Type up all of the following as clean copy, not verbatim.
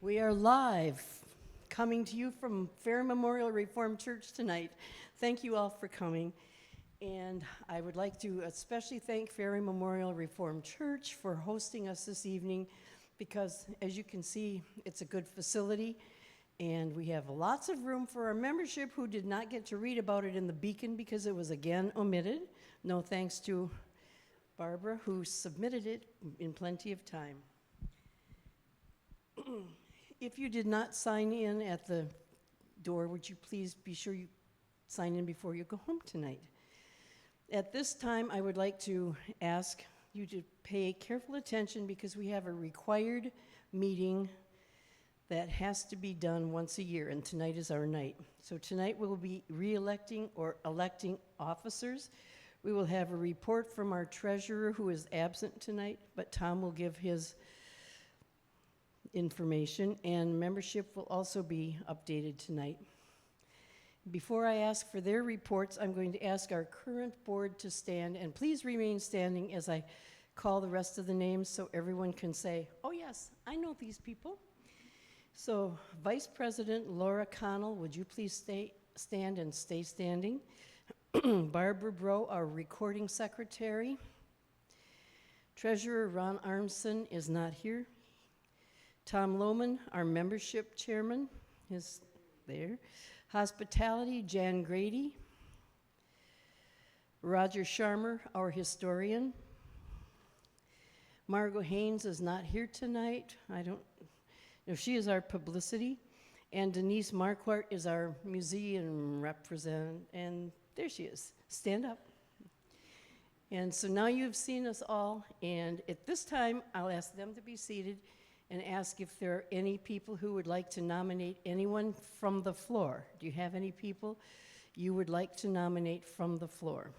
We are live, coming to you from Fair Memorial Reformed Church tonight. Thank you all for coming. And I would like to especially thank Fair Memorial Reformed Church for hosting us this evening because, as you can see, it's a good facility. And we have lots of room for our membership who did not get to read about it in the Beacon because it was again omitted. No thanks to Barbara, who submitted it in plenty of time. If you did not sign in at the door, would you please be sure you sign in before you go home tonight? At this time, I would like to ask you to pay careful attention because we have a required meeting that has to be done once a year, and tonight is our night. So tonight we'll be re-electing or electing officers. We will have a report from our treasurer who is absent tonight, but Tom will give his information, and membership will also be updated tonight. Before I ask for their reports, I'm going to ask our current board to stand, and please remain standing as I call the rest of the names so everyone can say, oh yes, I know these people. So Vice President Laura Connell, would you please stand and stay standing? Barbara Bro, our recording secretary. Treasurer Ron Armson is not here. Tom Lohman, our membership chairman, is there. Hospitality, Jan Grady. Roger Sharmer, our historian. Margot Haynes is not here tonight. I don't know, she is our publicity. And Denise Marquardt is our museum representative, and there she is. Stand up. And so now you've seen us all, and at this time, I'll ask them to be seated and ask if there are any people who would like to nominate anyone from the floor. Do you have any people you would like to nominate from the floor?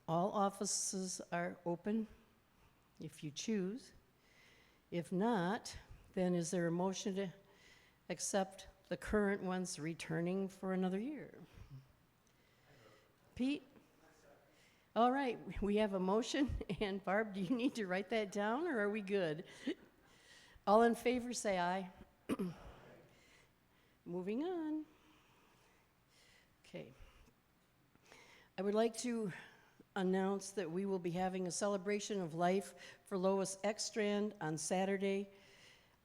All offices are open if you choose. If not, then is there a motion to accept the current ones returning for another year? Pete? All right, we have a motion, and Barb, do you need to write that down, or are we good? All in favor, say aye. Moving on. Okay. I would like to announce that we will be having a celebration of life for Lois Ekstrand on Saturday,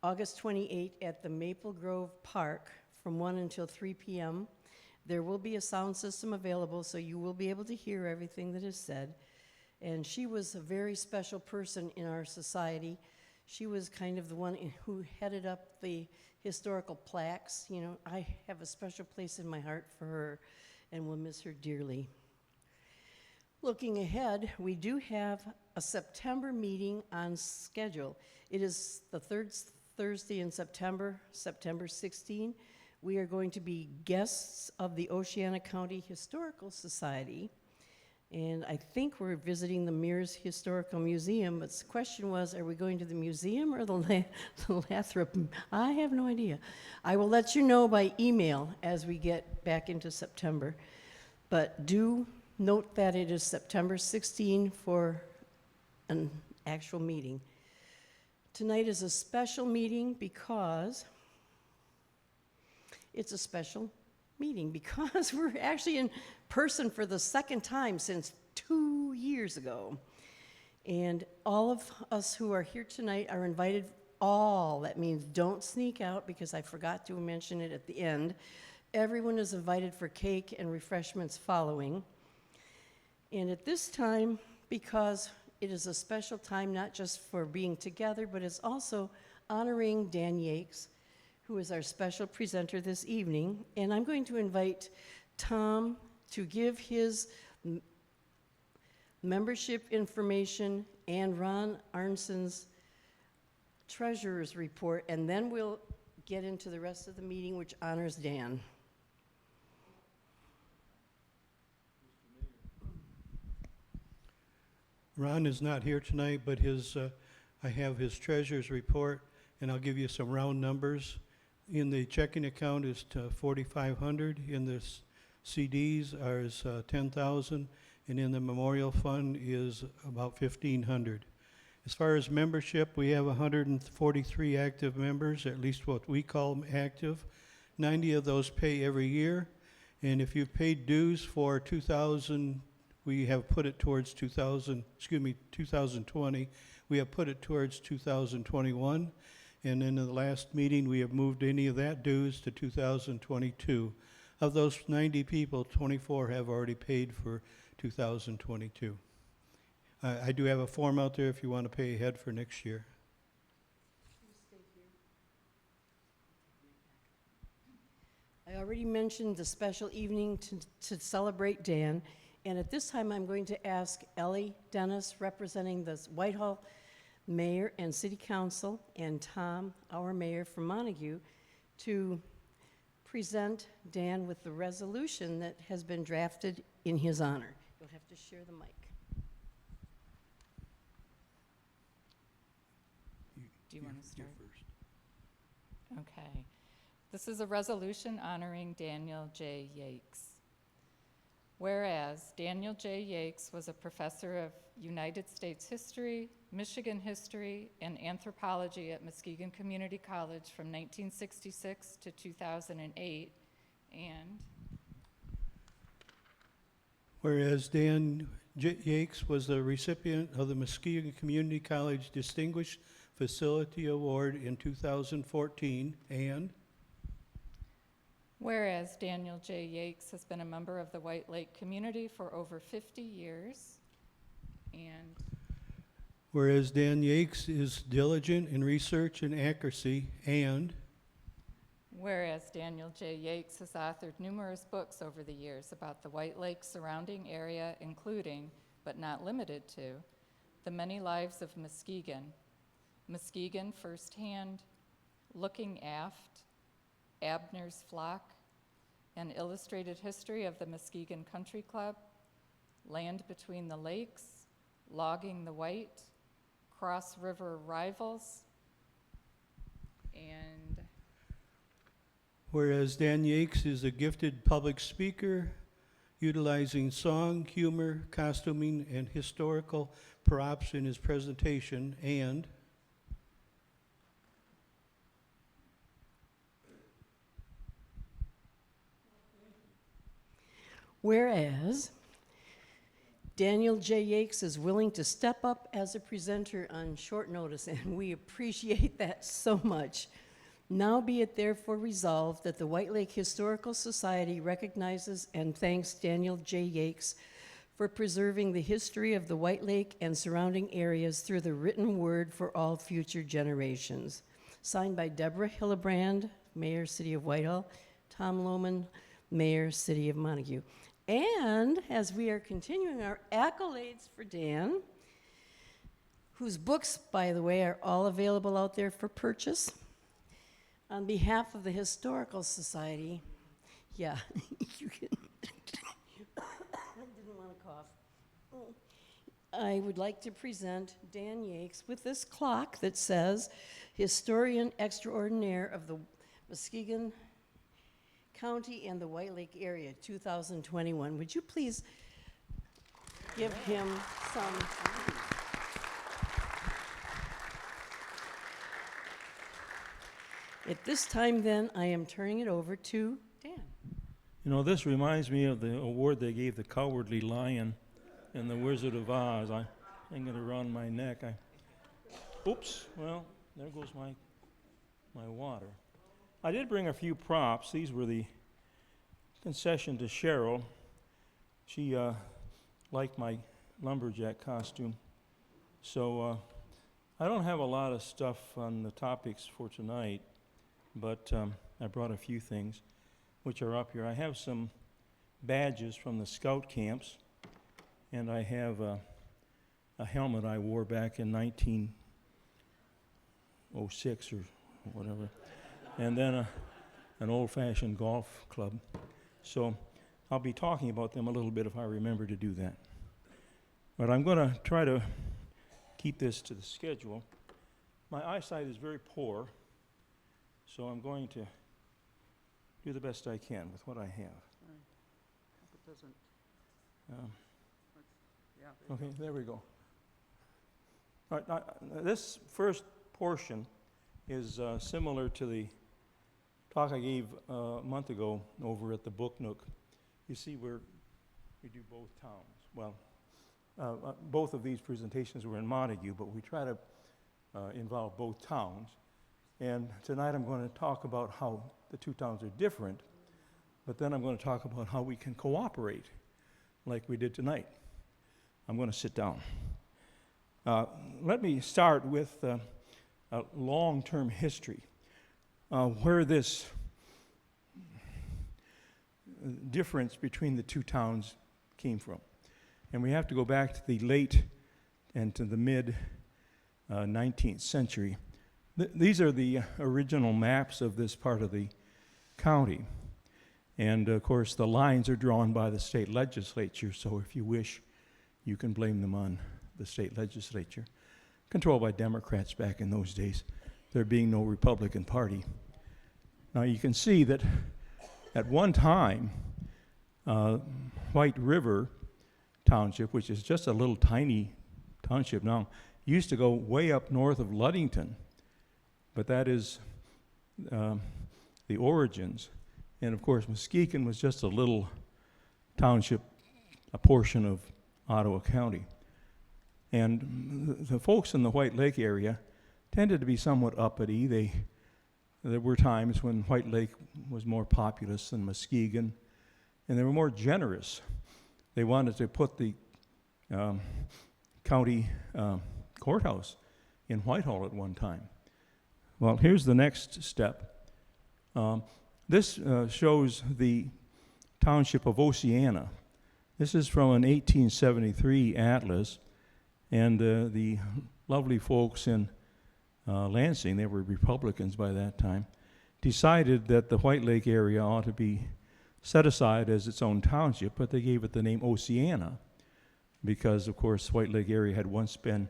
August 28th at the Maple Grove Park from 1 until 3 p.m. There will be a sound system available, so you will be able to hear everything that is said. And she was a very special person in our society. She was kind of the one who headed up the historical plaques. You know, I have a special place in my heart for her, and will miss her dearly. Looking ahead, we do have a September meeting on schedule. It is the third Thursday in September, September 16. We are going to be guests of the Oceana County Historical Society, and I think we're visiting the Mears Historical Museum, but the question was, are we going to the museum or the Lathrop? I have no idea. I will let you know by email as we get back into September, but do note that it is September 16 for an actual meeting. Tonight is a special meeting because it's a special meeting because we're actually in person for the second time since 2 years ago. And all of us who are here tonight are invited, all, that means don't sneak out because I forgot to mention it at the end. Everyone is invited for cake and refreshments following. And at this time, because it is a special time not just for being together, but it's also honoring J.Yakes, who is our special presenter this evening. And I'm going to invite Tom to give his membership information and Ron Arnson's treasurer's report, and then we'll get into the rest of the meeting, which honors Dan. Ron is not here tonight, but I have his treasurer's report, and I'll give you some round numbers. In the checking account is $4,500. In the CDs is $10,000, and in the memorial fund is about $1,500. As far as membership, we have 143 active members, at least what we call them active. 90 of those pay every year. And if you've paid dues for 2000, we have put it towards 2020. We have put it towards 2021. And in the last meeting, we have moved any of that dues to 2022. Of those 90 people, 24 have already paid for 2022. I do have a form out there if you want to pay ahead for next year. I already mentioned the special evening to celebrate Dan, and at this time I'm going to ask Ellie Dennis, representing the Whitehall Mayor and City Council, and Tom, our mayor from Montague, to present Dan with the resolution that has been drafted in his honor. You'll have to share the mic. Do you want to start? First. Okay. This is a resolution honoring Daniel J. Yakes. Whereas Daniel J. Yakes was a professor of United States history, Michigan history, and anthropology at Muskegon Community College from 1966 to 2008, and Whereas Dan Yakes was the recipient of the Muskegon Community College Distinguished Facility Award in 2014, and whereas Daniel J. Yakes has been a member of the White Lake community for over 50 years, and whereas Dan Yakes is diligent in research and accuracy, and whereas Daniel J. Yakes has authored numerous books over the years about the White Lake surrounding area, including, but not limited to, The Many Lives of Muskegon, Muskegon Firsthand, Looking Aft, Abner's Flock, An Illustrated History of the Muskegon Country Club, Land Between the Lakes, Logging the White, Cross River Rivals, and whereas Dan Yakes is a gifted public speaker, utilizing song, humor, costuming, and historical props in his presentation, and whereas Daniel J. Yakes is willing to step up as a presenter on short notice, and we appreciate that so much. Now be it therefore resolved that the White Lake Historical Society recognizes and thanks Daniel J. Yakes for preserving the history of the White Lake and surrounding areas through the written word for all future generations. Signed by Deborah Hillebrand, Mayor, City of Whitehall, Tom Lohman, Mayor, City of Montague. And as we are continuing our accolades for Dan, whose books, by the way, are all available out there for purchase, on behalf of the Historical Society, yeah, you can, I didn't want to cough. I would like to present Dan Yakes with this clock that says Historian Extraordinaire of the Muskegon County and the White Lake Area, 2021. Would you please give him some? At this time, then, I am turning it over to Dan. You know, this reminds me of the award they gave the Cowardly Lion in The Wizard of Oz. I'm going to around my neck. Oops, well, there goes my water. I did bring a few props. These were the concession to Cheryl. She liked my lumberjack costume. So I don't have a lot of stuff on the topics for tonight, but I brought a few things which are up here. I have some badges from the scout camps, and I have a helmet I wore back in 1906 or whatever, and then an old-fashioned golf club. So I'll be talking about them a little bit if I remember to do that. But I'm going to try to keep this to the schedule. My eyesight is very poor, so I'm going to do the best I can with what I have. It doesn't, Um, yeah. okay, there we go. All right, this first portion is similar to the talk I gave a month ago over at the Book Nook. You see where we do both towns. Well, both of these presentations were in Montague, but we try to involve both towns. And tonight I'm going to talk about how the two towns are different, but then I'm going to talk about how we can cooperate like we did tonight. I'm going to sit down. Let me start with a long-term history where this difference between the two towns came from. And we have to go back to the late and to the mid 19th century. These are the original maps of this part of the county. And of course, the lines are drawn by the state legislature, so if you wish, you can blame them on the state legislature, controlled by Democrats back in those days, there being no Republican Party. Now you can see that at one time, White River Township, which is just a little tiny township now, used to go way up north of Ludington, but that is the origins. And of course, Muskegon was just a little township, a portion of Ottawa County. And the folks in the White Lake area tended to be somewhat uppity. There were times when White Lake was more populous than Muskegon, and they were more generous. They wanted to put the county courthouse in Whitehall at one time. Well, here's the next step. This shows the Township of Oceana. This is from an 1873 atlas, and the lovely folks in Lansing, they were Republicans by that time, decided that the White Lake area ought to be set aside as its own township, but they gave it the name Oceana because, of course, White Lake area had once been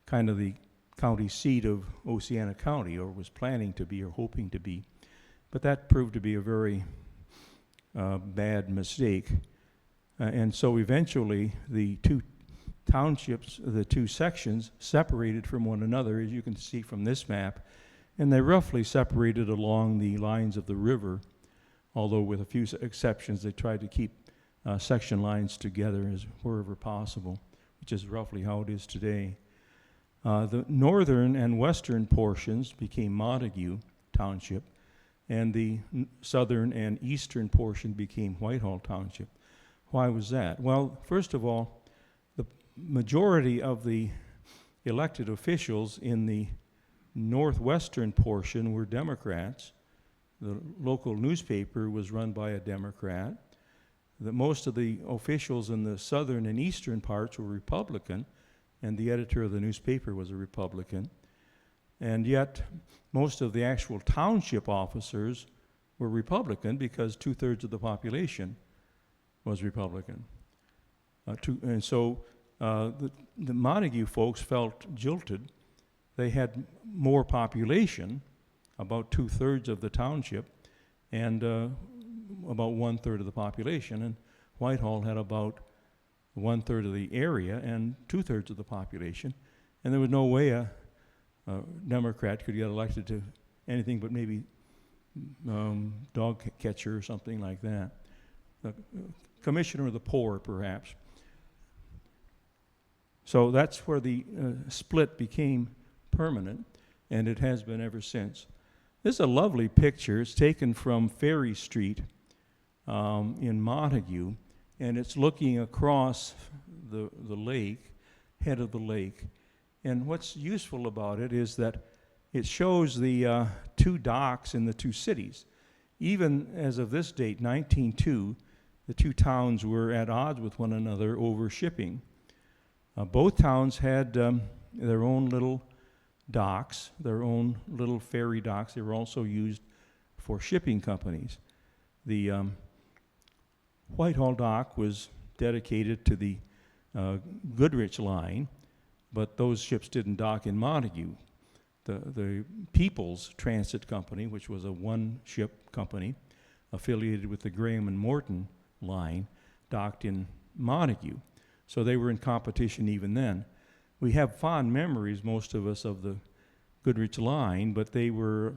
kind of the county seat of Oceana County, or was planning to be, or hoping to be. But that proved to be a very bad mistake. And so eventually the two townships, the two sections, separated from one another, as you can see from this map, and they roughly separated along the lines of the river, although with a few exceptions, they tried to keep section lines together as wherever possible, which is roughly how it is today. The northern and western portions became Montague Township, and the southern and eastern portion became Whitehall Township. Why was that? Well, first of all, the majority of the elected officials in the northwestern portion were Democrats. The local newspaper was run by a Democrat. Most of the officials in the southern and eastern parts were Republican, and the editor of the newspaper was a Republican. And yet, most of the actual township officers were Republican because 2/3 of the population was Republican. And so the Montague folks felt jilted. They had more population, about 2/3 of the township, and about 1/3 of the population. And Whitehall had about 1/3 of the area and 2/3 of the population. And there was no way a Democrat could get elected to anything but maybe dog catcher or something like that. Commissioner of the Poor, perhaps. So that's where the split became permanent, and it has been ever since. This is a lovely picture. It's taken from Ferry Street in Montague, and it's looking across the lake, head of the lake. And what's useful about it is that it shows the two docks in the two cities. Even as of this date, 1902, the two towns were at odds with one another over shipping. Both towns had their own little docks, their own little ferry docks. They were also used for shipping companies. The Whitehall dock was dedicated to the Goodrich line, but those ships didn't dock in Montague. The People's Transit Company, which was a one-ship company affiliated with the Graham and Morton line, docked in Montague. So they were in competition even then. we have fond memories, most of us, of the Goodrich Line, but they were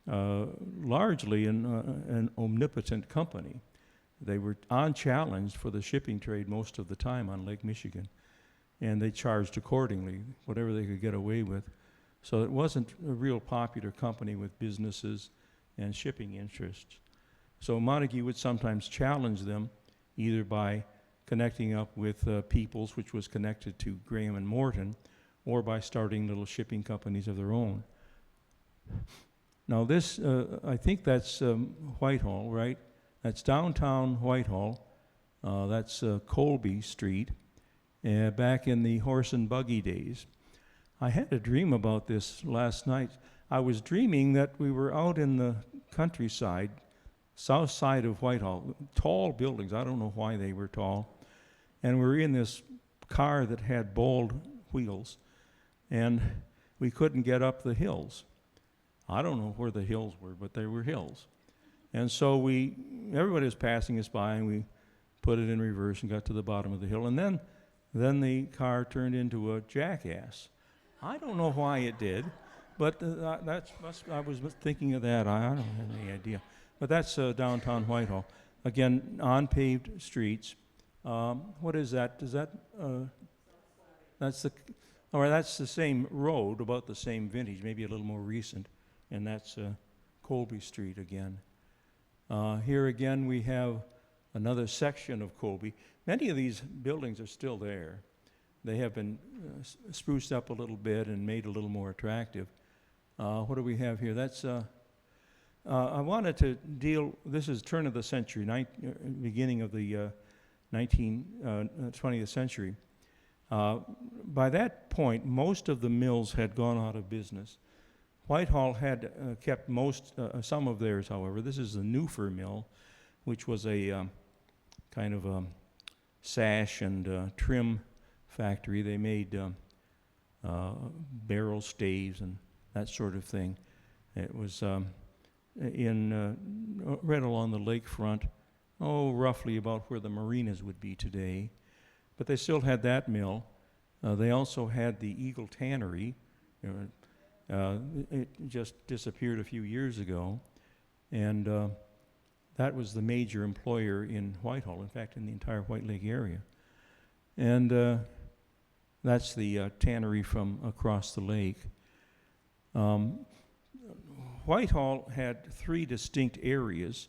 largely an omnipotent company. They were unchallenged for the shipping trade most of the time on Lake Michigan, and they charged accordingly, whatever they could get away with. So it wasn't a real popular company with businesses and shipping interests. So Montague would sometimes challenge them, either by connecting up with Peoples, which was connected to Graham and Morton, or by starting little shipping companies of their own. Now this, I think that's Whitehall, right? That's downtown Whitehall. That's Colby Street, back in the horse and buggy days. I had a dream about this last night. I was dreaming that we were out in the countryside, south side of Whitehall, tall buildings. I don't know why they were tall. And we were in this car that had bald wheels, and we couldn't get up the hills. I don't know where the hills were, but they were hills. And so everybody was passing us by, and we put it in reverse and got to the bottom of the hill. And then the car turned into a jackass. I don't know why it did, but I was thinking of that. I don't have any idea. But that's downtown Whitehall. Again, unpaved streets. What is that? Is that, that's the same road, about the same vintage, maybe a little more recent. And that's Colby Street again. Here again we have another section of Colby. Many of these buildings are still there. They have been spruced up a little bit and made a little more attractive. What do we have here? That's, I wanted to deal, this is turn of the century, beginning of the 20th century. By that point, most of the mills had gone out of business. Whitehall had kept some of theirs, however. This is the Newfour Mill, which was a kind of a sash and trim factory. They made barrel staves and that sort of thing. It was right along the lakefront, roughly about where the marinas would be today. But they still had that mill. They also had the Eagle Tannery. It just disappeared a few years ago, and that was the major employer in Whitehall, in fact, in the entire White Lake area. And that's the tannery from across the lake. Whitehall had 3 distinct areas,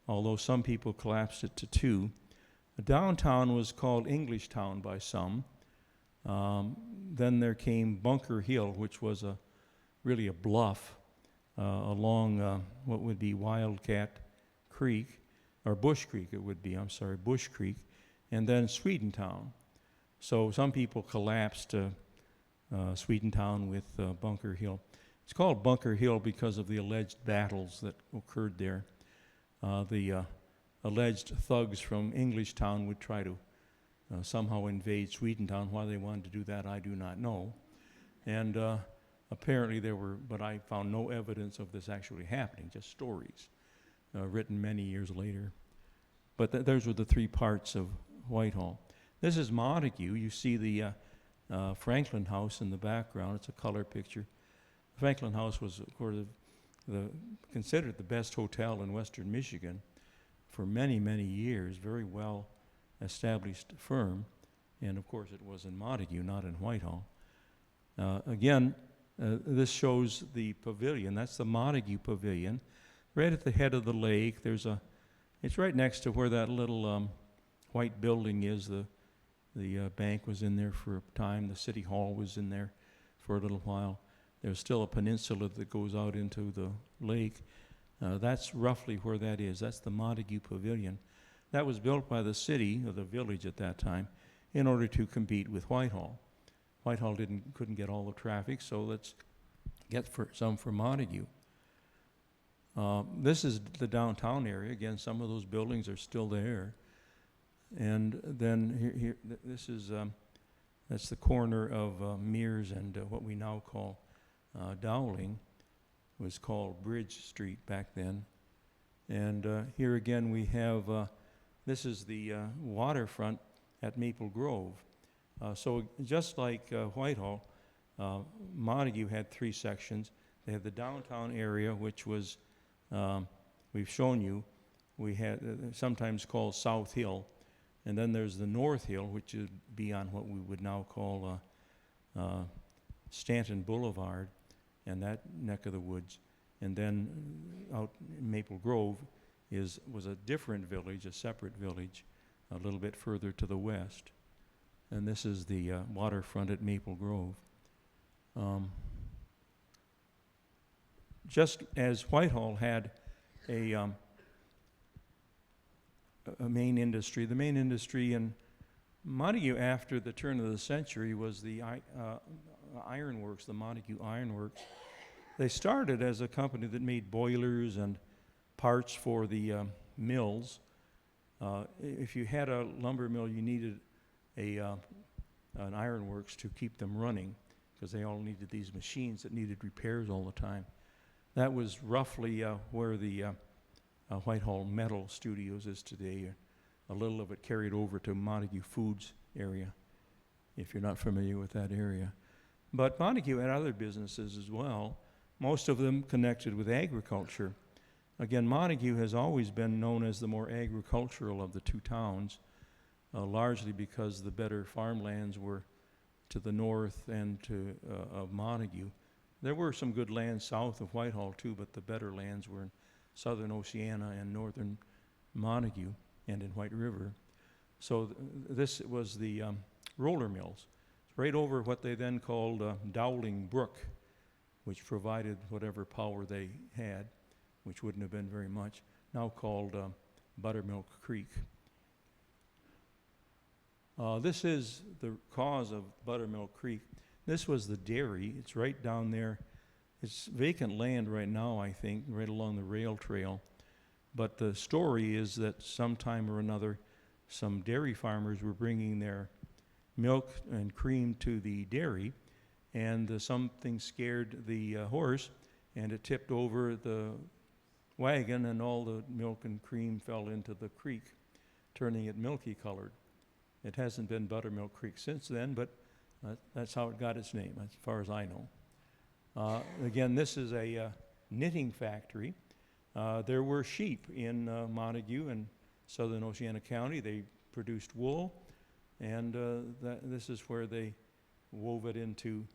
although some people collapsed it to 2. The downtown was called Englishtown by some. Then there came Bunker Hill, which was really a bluff along what would be Wildcat Creek, or Bush Creek it would be, Bush Creek, and then Swedentown. So some people collapsed Swedentown with Bunker Hill. It's called Bunker Hill because of the alleged battles that occurred there. The alleged thugs from Englishtown would try to somehow invade Swedentown. Why they wanted to do that, I do not know. And apparently but I found no evidence of this actually happening, just stories written many years later. But those were the 3 parts of Whitehall. This is Montague. You see the Franklin House in the background. It's a color picture. Franklin House was, of course, considered the best hotel in western Michigan for many, many years. Very well established firm. And of course it was in Montague, not in Whitehall. Again, this shows the pavilion. That's the Montague Pavilion. Right at the head of the lake, it's right next to where that little white building is. The bank was in there for a time. The city hall was in there for a little while. There's still a peninsula that goes out into the lake. That's roughly where that is. That's the Montague Pavilion. That was built by the city, or the village at that time, in order to compete with Whitehall. Whitehall couldn't get all the traffic, so let's get some for Montague. This is the downtown area. Again, some of those buildings are still there. And then this is that's the corner of Mears and what we now call Dowling. It was called Bridge Street back then. And here again we have, this is the waterfront at Maple Grove. So just like Whitehall, Montague had 3 sections. They had the downtown area, which was, we've shown you, we had sometimes called South Hill. And then there's the North Hill, which would be on what we would now call Stanton Boulevard and that neck of the woods. And then out in Maple Grove was a different village, a separate village, a little bit further to the west. And this is the waterfront at Maple Grove. Just as Whitehall had a main industry, the main industry in Montague after the turn of the century was the ironworks, the Montague Ironworks. They started as a company that made boilers and parts for the mills. If you had a lumber mill, you needed an ironworks to keep them running, because they all needed these machines that needed repairs all the time. That was roughly where the Whitehall Metal Studios is today. A little of it carried over to Montague Foods area, if you're not familiar with that area. But Montague had other businesses as well, most of them connected with agriculture. Again, Montague has always been known as the more agricultural of the 2 towns, largely because the better farmlands were to the north and of Montague. There were some good lands south of Whitehall too, but the better lands were in southern Oceana and northern Montague and in White River. So this was the roller mills. It's right over what they then called Dowling Brook, which provided whatever power they had, which wouldn't have been very much, now called Buttermilk Creek. This is the cause of Buttermilk Creek. This was the dairy. It's right down there. It's vacant land right now, I think, right along the rail trail. But the story is that sometime or another, some dairy farmers were bringing their milk and cream to the dairy, and something scared the horse, and it tipped over the wagon, and all the milk and cream fell into the creek, turning it milky colored. It hasn't been Buttermilk Creek since then, but that's how it got its name, as far as I know. Again, this is a knitting factory. There were sheep in Montague and southern Oceana County. They produced wool, and this is where they wove it into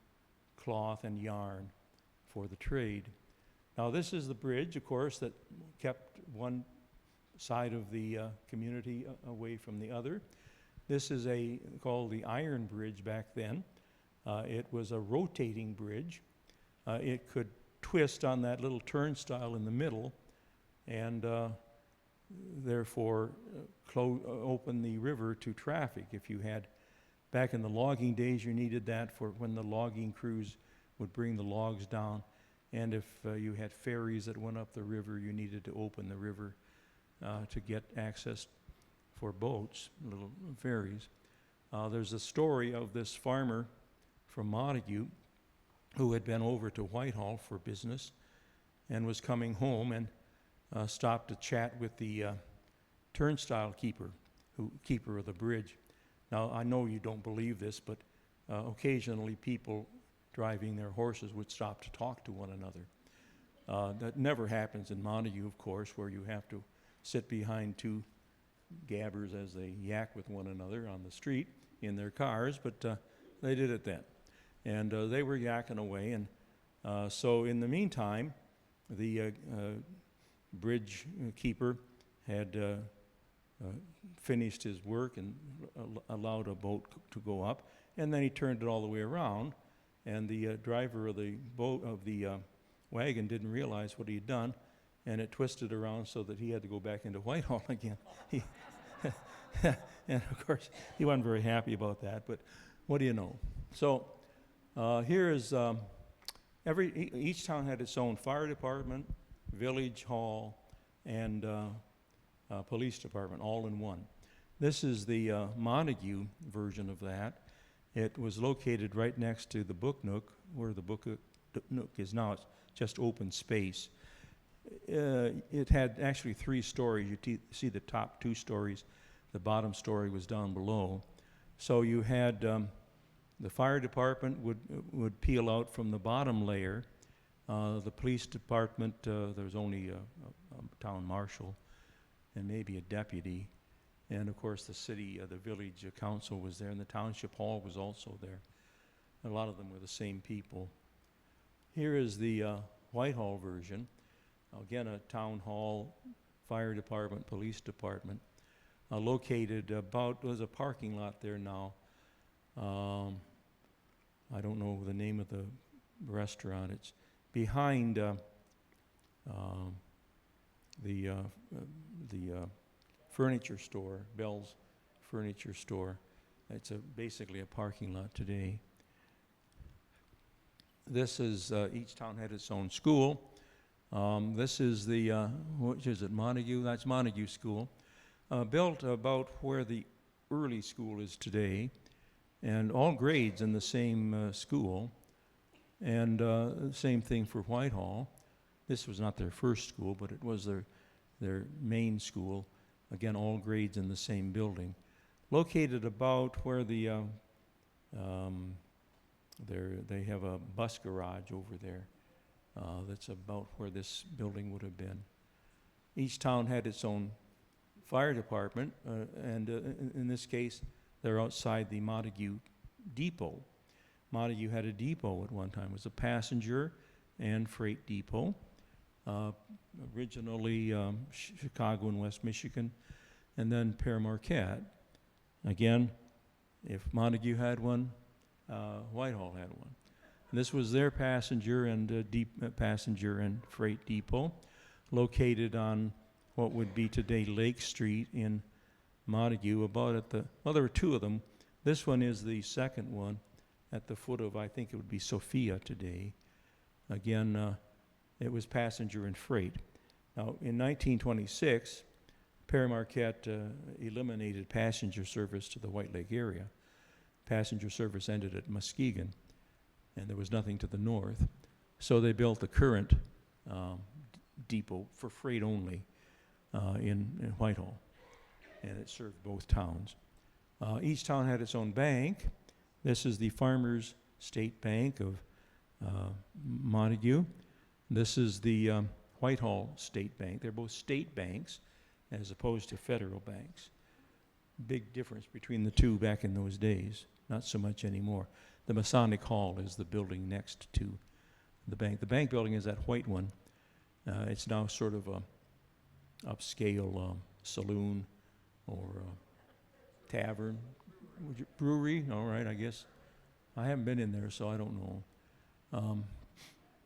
cloth and yarn for the trade. Now, this is the bridge, of course, that kept one side of the community away from the other. This is called the Iron Bridge back then. It was a rotating bridge. It could twist on that little turnstile in the middle, and therefore open the river to traffic. If you had, back in the logging days, you needed that for when the logging crews would bring the logs down. And if you had ferries that went up the river, you needed to open the river to get access for boats, little ferries. There's a story of this farmer from Montague who had been over to Whitehall for business and was coming home and stopped to chat with the turnstile keeper of the bridge. Now, I know you don't believe this, but occasionally people driving their horses would stop to talk to one another. That never happens in Montague, of course, where you have to sit behind 2 gabbers as they yak with one another on the street in their cars, but they did it then. And they were yakking away, and so in the meantime, the bridge keeper had finished his work and allowed a boat to go up, and then he turned it all the way around, and the driver of the boat, of the wagon, didn't realize what he had done, and it twisted around so that he had to go back into Whitehall again. And of course, he wasn't very happy about that, but what do you know? So here is, each town had its own fire department, village hall, and police department, all in one. This is the Montague version of that. It was located right next to the Book Nook, where the Book Nook is now. It's just open space. It had actually 3 stories. You see the top 2 stories. The bottom story was down below. So you had the fire department would peel out from the bottom layer. The police department, there was only a town marshal and maybe a deputy. And of course the city, the village council was there, and the Township Hall was also there. A lot of them were the same people. Here is the Whitehall version. Again, a town hall, fire department, police department, located about, there's a parking lot there now. I don't know the name of the restaurant. It's behind the furniture store, Bell's Furniture Store. It's basically a parking lot today. This is, each town had its own school. This is the, which is it, Montague? That's Montague School. Built about where the early school is today, and all grades in the same school. And same thing for Whitehall. This was not their first school, but it was their main school. Again, all grades in the same building. Located about where the, they have a bus garage over there. That's about where this building would have been. Each town had its own fire department, and in this case, they're outside the Montague depot. Montague had a depot at one time. It was a passenger and freight depot. Originally Chicago and West Michigan, and then Pere Marquette. Again, if Montague had one, Whitehall had one. And this was their passenger and passenger and freight depot, located on what would be today Lake Street in Montague, about at the, well, there were two of them. This one is the second one at the foot of, I think it would be Sophia today. Again, it was passenger and freight. Now, in 1926, Pere Marquette eliminated passenger service to the White Lake area. Passenger service ended at Muskegon, and there was nothing to the north. So they built the current depot for freight only in Whitehall, and it served both towns. Each town had its own bank. This is the Farmers State Bank of Montague. This is the Whitehall State Bank. They're both state banks as opposed to federal banks. Big difference between the two back in those days. Not so much anymore. The Masonic Hall is the building next to the bank. The bank building is that white one. It's now sort of a upscale saloon or tavern. Brewery, all right, I guess. I haven't been in there, so I don't know.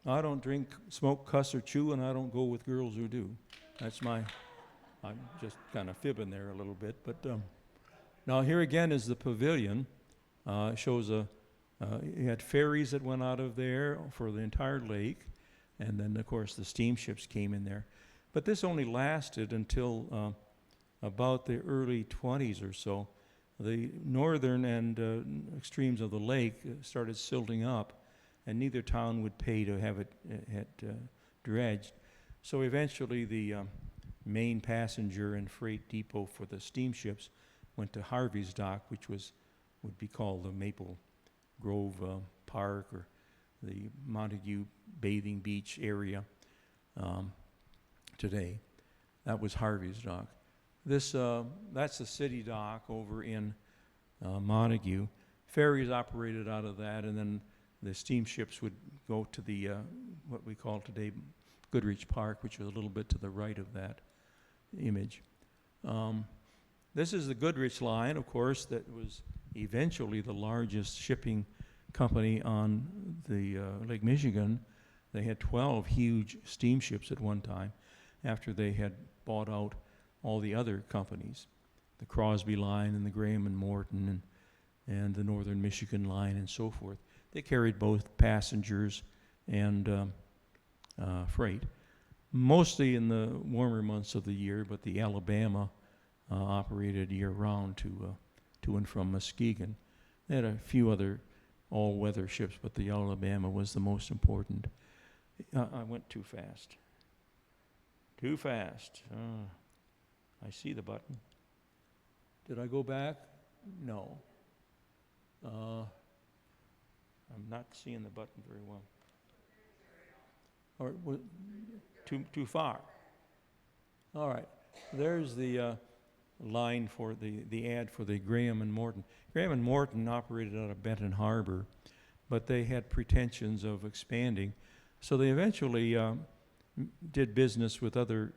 I don't drink, smoke, cuss, or chew, and I don't go with girls who do. That's I'm just kind of fibbing there a little bit. But now here again is the pavilion. It shows you had ferries that went out of there for the entire lake, and then, of course, the steamships came in there. But this only lasted until about the early 20s or so. The northern and extremes of the lake started silting up, and neither town would pay to have it dredged. So eventually the main passenger and freight depot for the steamships went to Harvey's Dock, which would be called the Maple Grove Park, or the Montague Bathing Beach area today. That was Harvey's Dock. That's the city dock over in Montague. Ferries operated out of that, and then the steamships would go to the what we call today Goodrich Park, which was a little bit to the right of that image. This is the Goodrich line, of course, that was eventually the largest shipping company on the Lake Michigan. They had 12 huge steamships at one time after they had bought out all the other companies, the Crosby line and the Graham and Morton and the Northern Michigan line and so forth. They carried both passengers and freight, mostly in the warmer months of the year, but the Alabama operated year-round to and from Muskegon. They had a few other all-weather ships, but the Alabama was the most important. I went too fast. Too fast. I see the button. Did I go back? No. I'm not seeing the button very well. Or too far. All right. There's the line for the ad for the Graham and Morton. Graham and Morton operated out of Benton Harbor, but they had pretensions of expanding, so they eventually did business with other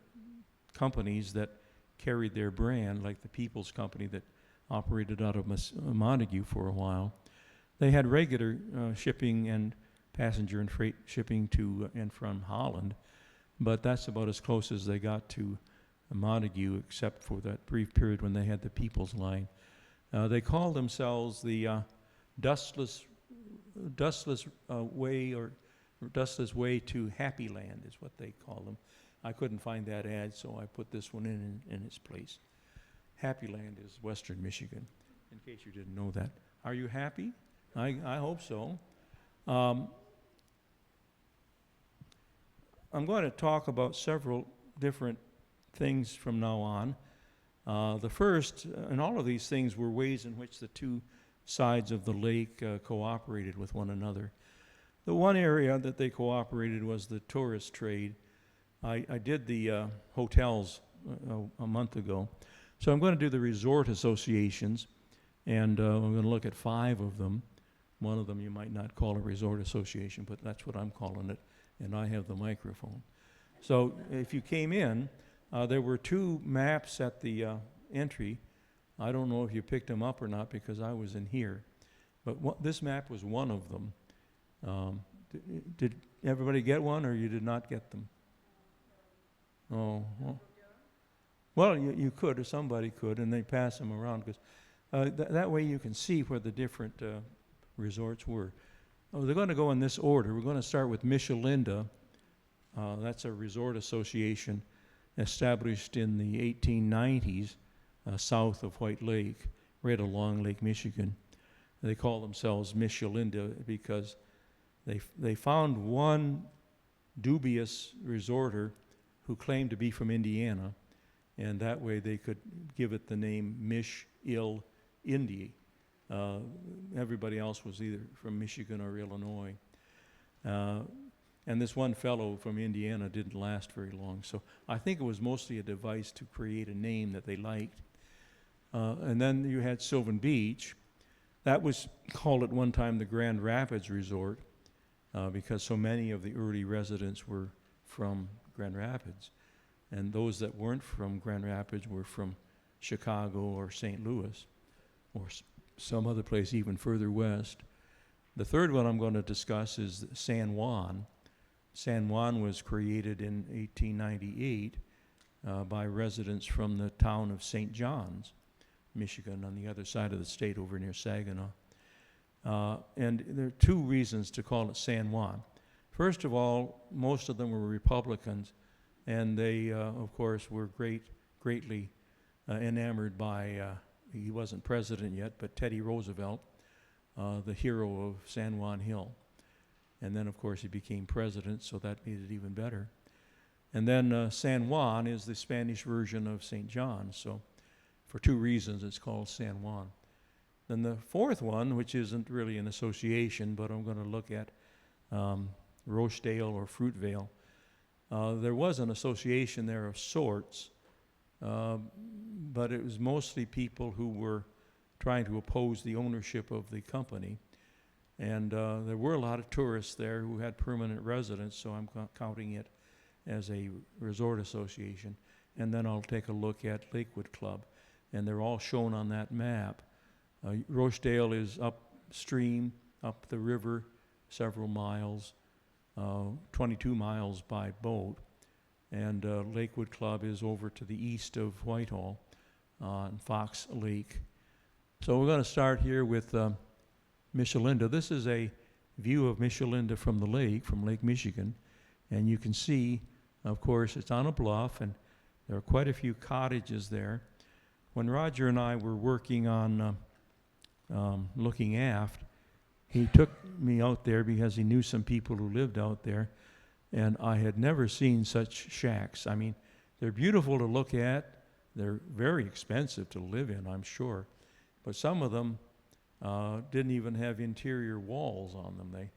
companies that carried their brand, like the People's Company that operated out of Montague for a while. They had regular shipping and passenger and freight shipping to and from Holland, but that's about as close as they got to Montague, except for that brief period when they had the People's Line. They called themselves the Dustless Way, or Dustless Way to Happy Land is what they call them. I couldn't find that ad, so I put this one in its place. Happy Land is Western Michigan, in case you didn't know that. Are you happy? I hope so. I'm going to talk about several different things from now on. The first, and all of these things were ways in which the two sides of the lake cooperated with one another. The one area that they cooperated was the tourist trade. I did the hotels a month ago, so I'm going to do the resort associations, and I'm going to look at 5 of them. One of them you might not call a resort association, but that's what I'm calling it, and I have the microphone. So if you came in, there were 2 maps at the entry. I don't know if you picked them up or not because I was in here, but this map was one of them. Did everybody get one, or you did not get them? Oh, well, you could, or somebody could, and they pass them around, because that way you can see where the different resorts were. Oh, they're going to go in this order. We're going to start with Michelinda. That's a resort association established in the 1890s south of White Lake, right along Lake Michigan. They call themselves Michelinda because they found one dubious resorter who claimed to be from Indiana, and that way they could give it the name Mich-Il-Indy. Everybody else was either from Michigan or Illinois. And this one fellow from Indiana didn't last very long, so I think it was mostly a device to create a name that they liked. And then you had Sylvan Beach. That was called at one time the Grand Rapids Resort because so many of the early residents were from Grand Rapids. And those that weren't from Grand Rapids were from Chicago or St. Louis or some other place even further west. The third one I'm going to discuss is San Juan. San Juan was created in 1898 by residents from the town of St. John's, Michigan, on the other side of the state over near Saginaw. And there are 2 reasons to call it San Juan. First of all, most of them were Republicans, and they, of course, were greatly enamored by, he wasn't president yet, but Teddy Roosevelt, the hero of San Juan Hill. And then, of course, he became president, so that made it even better. And then San Juan is the Spanish version of St. John, so for 2 reasons it's called San Juan. Then the fourth one, which isn't really an association, but I'm going to look at Rochdale or Fruitvale. There was an association there of sorts, but it was mostly people who were trying to oppose the ownership of the company. And there were a lot of tourists there who had permanent residence, so I'm counting it as a resort association. And then I'll take a look at Lakewood Club, and they're all shown on that map. Rochdale is upstream, up the river, several miles, 22 miles by boat. And Lakewood Club is over to the east of Whitehall on Fox Lake. So we're going to start here with Michelinda. This is a view of Michelinda from the lake, from Lake Michigan. And you can see, of course, it's on a bluff, and there are quite a few cottages there. When Roger and I were working on looking aft, he took me out there because he knew some people who lived out there, and I had never seen such shacks. I mean, they're beautiful to look at. They're very expensive to live in, I'm sure. But some of them didn't even have interior walls on them.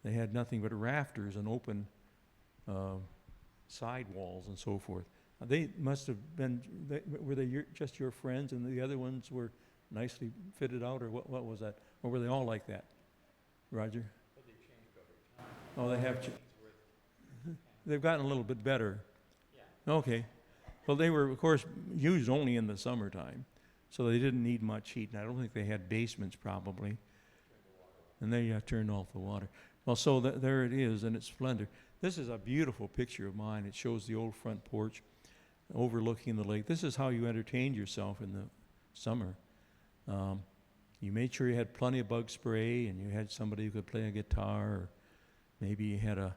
They had nothing but rafters and open side walls and so forth. They must have been, were they just your friends and the other ones were nicely fitted out, or what was that? Or were they all like that? Roger? Oh, they have. They've gotten a little bit better. Yeah. Okay. Well, they were, of course, used only in the summertime, so they didn't need much heat. And I don't think they had basements, probably. And they turned off the water. Well, so there it is in its splendor. This is a beautiful picture of mine. It shows the old front porch overlooking the lake. This is how you entertained yourself in the summer. You made sure you had plenty of bug spray, and you had somebody who could play a guitar, or maybe you had a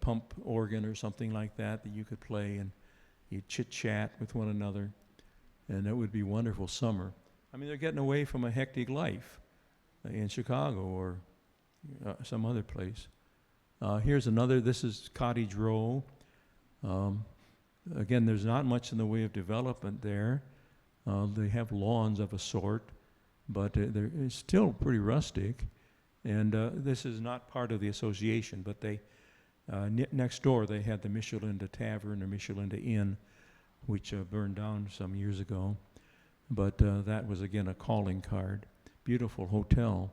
pump organ or something like that you could play, and you'd chit-chat with one another, and it would be wonderful summer. I mean, they're getting away from a hectic life in Chicago or some other place. Here's another. This is Cottage Row. Again, there's not much in the way of development there. They have lawns of a sort, but it's still pretty rustic. And this is not part of the association, but they next door they had the Michelinda Tavern or Michelinda Inn, which burned down some years ago. But that was, again, a calling card. Beautiful hotel.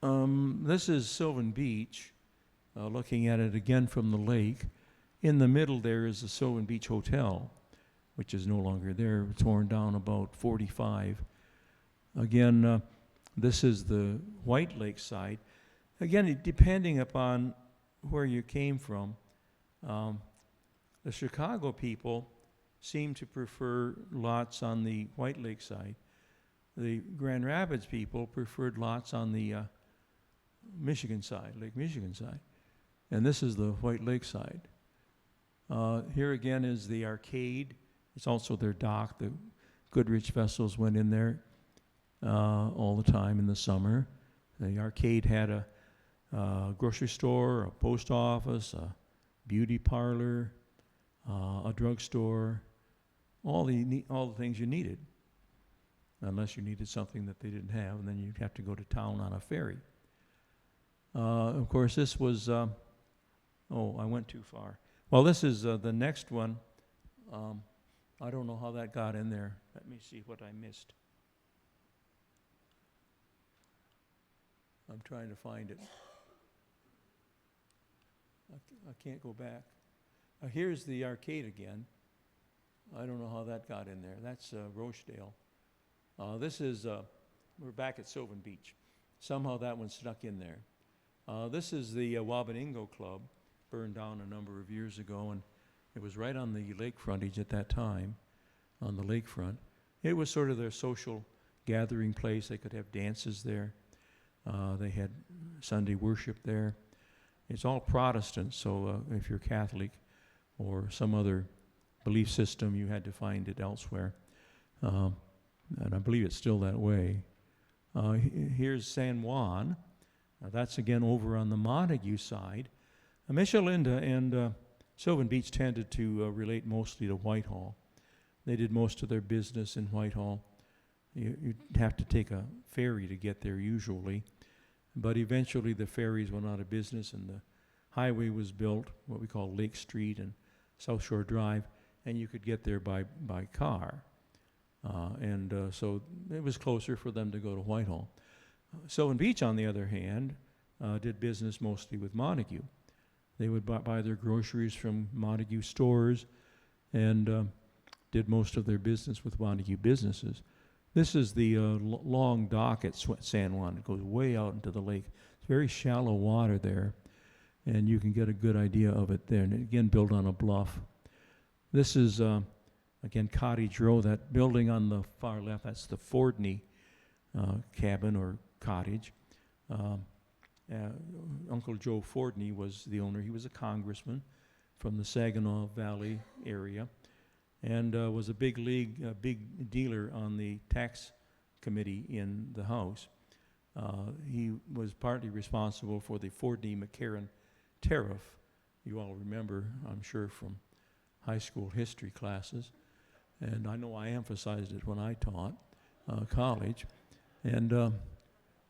This is Sylvan Beach, looking at it again from the lake. In the middle there is the Sow and Beach Hotel, which is no longer there, torn down about 45. Again, this is the White Lake side. Again, depending upon where you came from, the Chicago people seem to prefer lots on the White Lake side. The Grand Rapids people preferred lots on the Michigan side, Lake Michigan side. And this is the White Lake side. Here again is the arcade. It's also their dock. The Goodrich vessels went in there all the time in the summer. The arcade had a grocery store, a post office, a beauty parlor, a drugstore, all the things you needed, unless you needed something that they didn't have, and then you'd have to go to town on a ferry. Of course, this was, I went too far. Well, this is the next one. I don't know how that got in there. Let me see what I missed. I'm trying to find it. I can't go back. Here's the arcade again. I don't know how that got in there. That's Rochdale. This is, we're back at Sylvan Beach. Somehow that one snuck in there. This is the Wabaningo Club, burned down a number of years ago, and it was right on the lake frontage at that time, on the lakefront. It was sort of their social gathering place. They could have dances there. They had Sunday worship there. It's all Protestant, so if you're Catholic or some other belief system, you had to find it elsewhere. And I believe it's still that way. Here's San Juan. That's again over on the Montague side. Michelinda and Sylvan Beach tended to relate mostly to Whitehall. They did most of their business in Whitehall. You'd have to take a ferry to get there usually, but eventually the ferries went out of business and the highway was built, what we call Lake Street and South Shore Drive, and you could get there by car. So it was closer for them to go to Whitehall. Sylvan Beach, on the other hand, did business mostly with Montague. They would buy their groceries from Montague stores and did most of their business with Montague businesses. This is the long dock at San Juan. It goes way out into the lake. It's very shallow water there, and you can get a good idea of it there. And again, built on a bluff. This is, again, Cottage Row. That building on the far left, that's the Fordney cabin or cottage. Uncle Joe Fordney was the owner. He was a congressman from the Saginaw Valley area, and was a big dealer on the tax committee in the House. He was partly responsible for the Fordney-McCarran tariff. You all remember, I'm sure, from high school history classes, and I know I emphasized it when I taught. college. And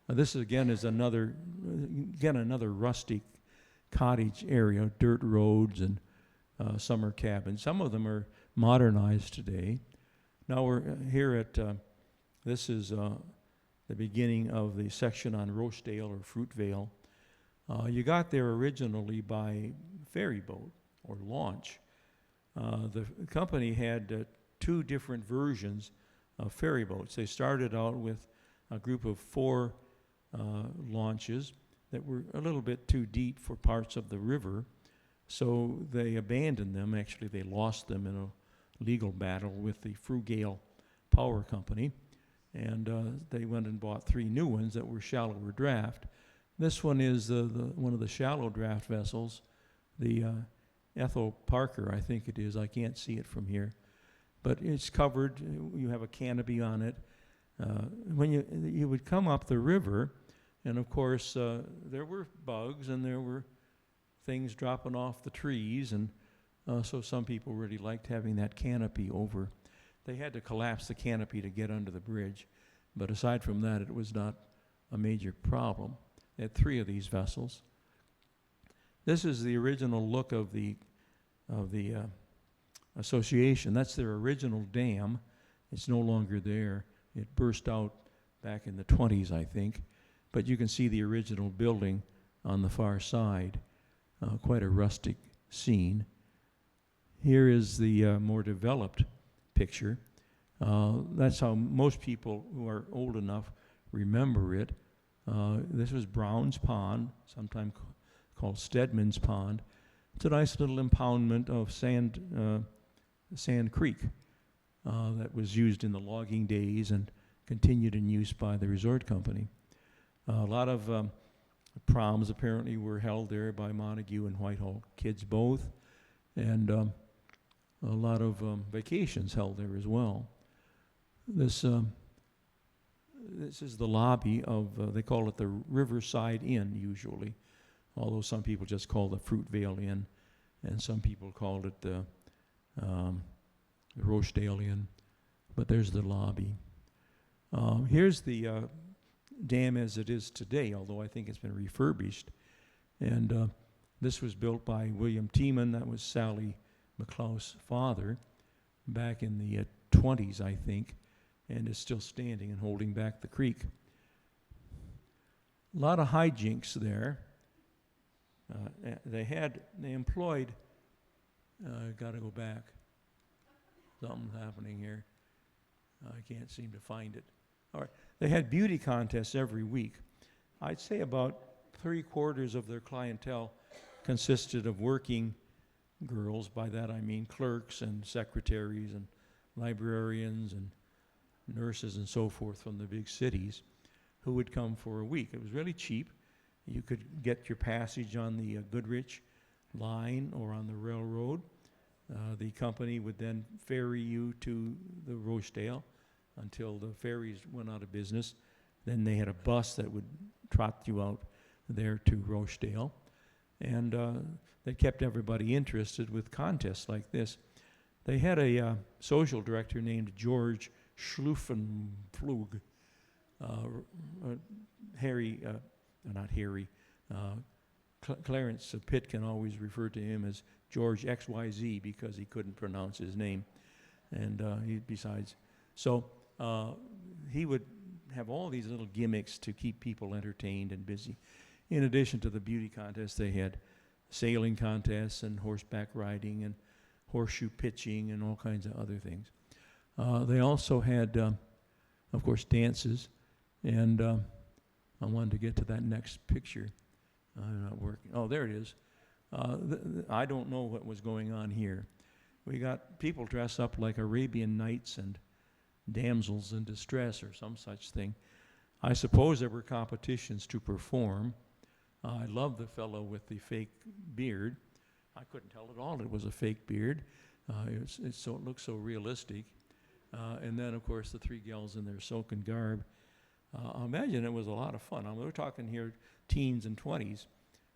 this again is another rustic cottage area, dirt roads and summer cabins. Some of them are modernized today. Now we're here at, this is the beginning of the section on Rosedale or Fruitvale. You got there originally by ferry boat or launch. The company had 2 different versions of ferry boats. They started out with a group of 4 launches that were a little bit too deep for parts of the river, so they abandoned them. Actually, they lost them in a legal battle with the Frugale Power Company, and they went and bought 3 new ones that were shallower draft. This one is one of the shallow draft vessels, the Ethel Parker, I think it is. I can't see it from here, but it's covered. You have a canopy on it. When you would come up the river, and of course there were bugs and there were things dropping off the trees, and so some people really liked having that canopy over. They had to collapse the canopy to get under the bridge, but aside from that, it was not a major problem. They had 3 of these vessels. This is the original look of the association. That's their original dam. It's no longer there. It burst out back in the 20s, I think. But you can see the original building on the far side. Quite a rustic scene. Here is the more developed picture. That's how most people who are old enough remember it. This was Brown's Pond, sometimes called Stedman's Pond. It's a nice little impoundment of Sand Creek that was used in the logging days and continued in use by the resort company. A lot of proms apparently were held there by Montague and Whitehall kids both, and a lot of vacations held there as well. This is the lobby of, they call it the Riverside Inn usually, although some people just call it the Fruitvale Inn, and some people called it the Rosedale Inn, but there's the lobby. Here's the dam as it is today, although I think it's been refurbished, and this was built by William Tiemann. That was Sally McCloud's father back in the 20s, I think, and is still standing and holding back the creek. A lot of hijinks there. They employed, gotta go back. Something's happening here. I can't seem to find it. All right, they had beauty contests every week. I'd say about 3/4 of their clientele consisted of working girls. By that I mean clerks and secretaries and librarians and nurses and so forth from the big cities who would come for a week. It was really cheap. You could get your passage on the Goodrich line or on the railroad. The company would then ferry you to the Rosedale until the ferries went out of business. Then they had a bus that would trot you out there to Rosedale. And they kept everybody interested with contests like this. They had a social director named George Schluffenflug. Clarence Pitkin always referred to him as George XYZ because he couldn't pronounce his name. And he would have all these little gimmicks to keep people entertained and busy. In addition to the beauty contests, they had sailing contests and horseback riding and horseshoe pitching and all kinds of other things. They also had, of course, dances, and I wanted to get to that next picture. I'm not working. Oh, there it is. I don't know what was going on here. We got people dressed up like Arabian Nights and damsels in distress or some such thing. I suppose there were competitions to perform. I love the fellow with the fake beard. I couldn't tell at all it was a fake beard. It looks so realistic. And then, of course, the 3 gals in their silken garb. I imagine it was a lot of fun. We're talking here teens and 20s,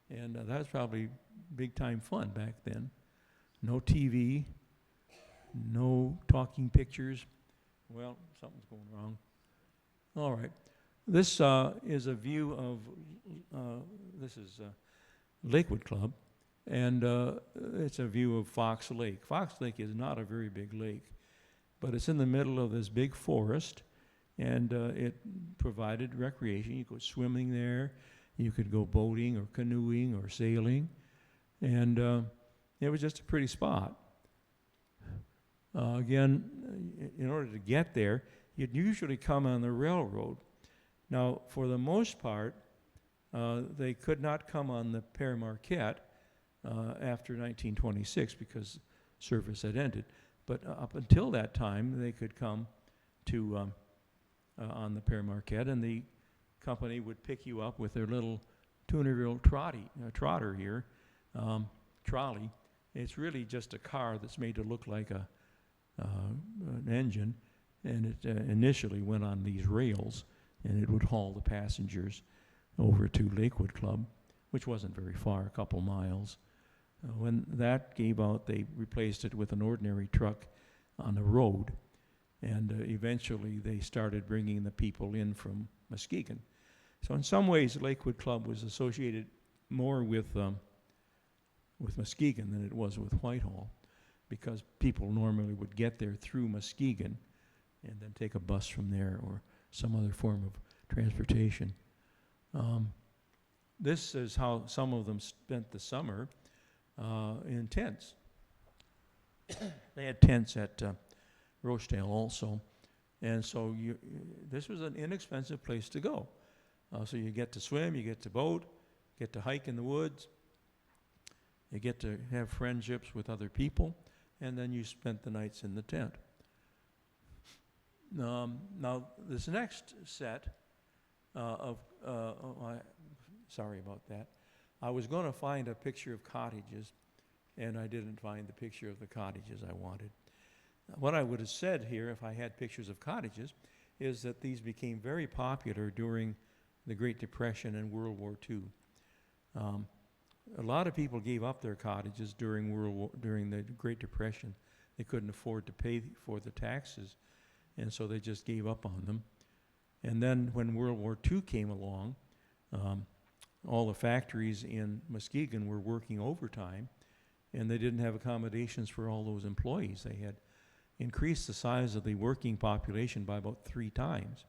and that was probably big-time fun back then. No TV, no talking pictures. Well, something's going wrong. All right. This is a view of, this is Lakewood Club, and it's a view of Fox Lake. Fox Lake is not a very big lake, but it's in the middle of this big forest, and it provided recreation. You could go swimming there, you could go boating or canoeing or sailing, and it was just a pretty spot. Again, in order to get there, you'd usually come on the railroad. Now, for the most part, they could not come on the Pere Marquette after 1926 because service had ended. But up until that time, they could come to on the Pere Marquette, and the company would pick you up with their little 200-year-old trotter here, trolley. It's really just a car that's made to look like an engine, and it initially went on these rails, and it would haul the passengers over to Lakewood Club, which wasn't very far, a couple miles. When that gave out, they replaced it with an ordinary truck on the road, and eventually they started bringing the people in from Muskegon. So in some ways, Lakewood Club was associated more with Muskegon than it was with Whitehall, because people normally would get there through Muskegon and then take a bus from there or some other form of transportation. This is how some of them spent the summer in tents. They had tents at Rochdale also, and so this was an inexpensive place to go. So you get to swim, you get to boat, get to hike in the woods, you get to have friendships with other people, and then you spent the nights in the tent. Now, this next set sorry about that. I was going to find a picture of cottages, and I didn't find the picture of the cottages I wanted. What I would have said here, if I had pictures of cottages, is that these became very popular during the Great Depression and World War II. A lot of people gave up their cottages during the Great Depression. They couldn't afford to pay for the taxes, and so they just gave up on them. And then when World War II came along, all the factories in Muskegon were working overtime, and they didn't have accommodations for all those employees. They had increased the size of the working population by about 3 times,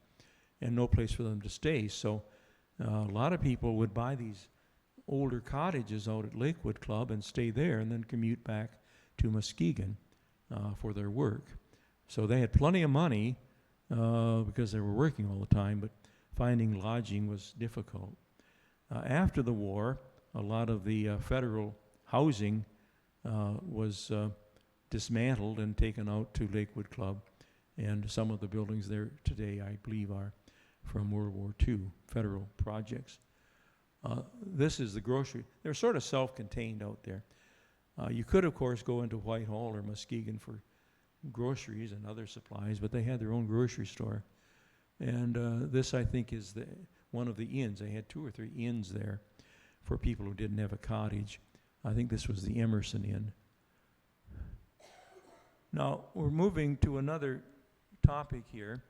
and no place for them to stay. So a lot of people would buy these older cottages out at Lakewood Club and stay there and then commute back to Muskegon for their work. So they had plenty of money because they were working all the time, but finding lodging was difficult. After the war, a lot of the federal housing was dismantled and taken out to Lakewood Club, and some of the buildings there today, I believe, are from World War II, federal projects. This is the grocery. They're sort of self-contained out there. You could, of course, go into Whitehall or Muskegon for groceries and other supplies, but they had their own grocery store. And this, I think, is one of the inns. They had 2 or 3 inns there for people who didn't have a cottage. I think this was the Emerson Inn. Now, we're moving to another topic here.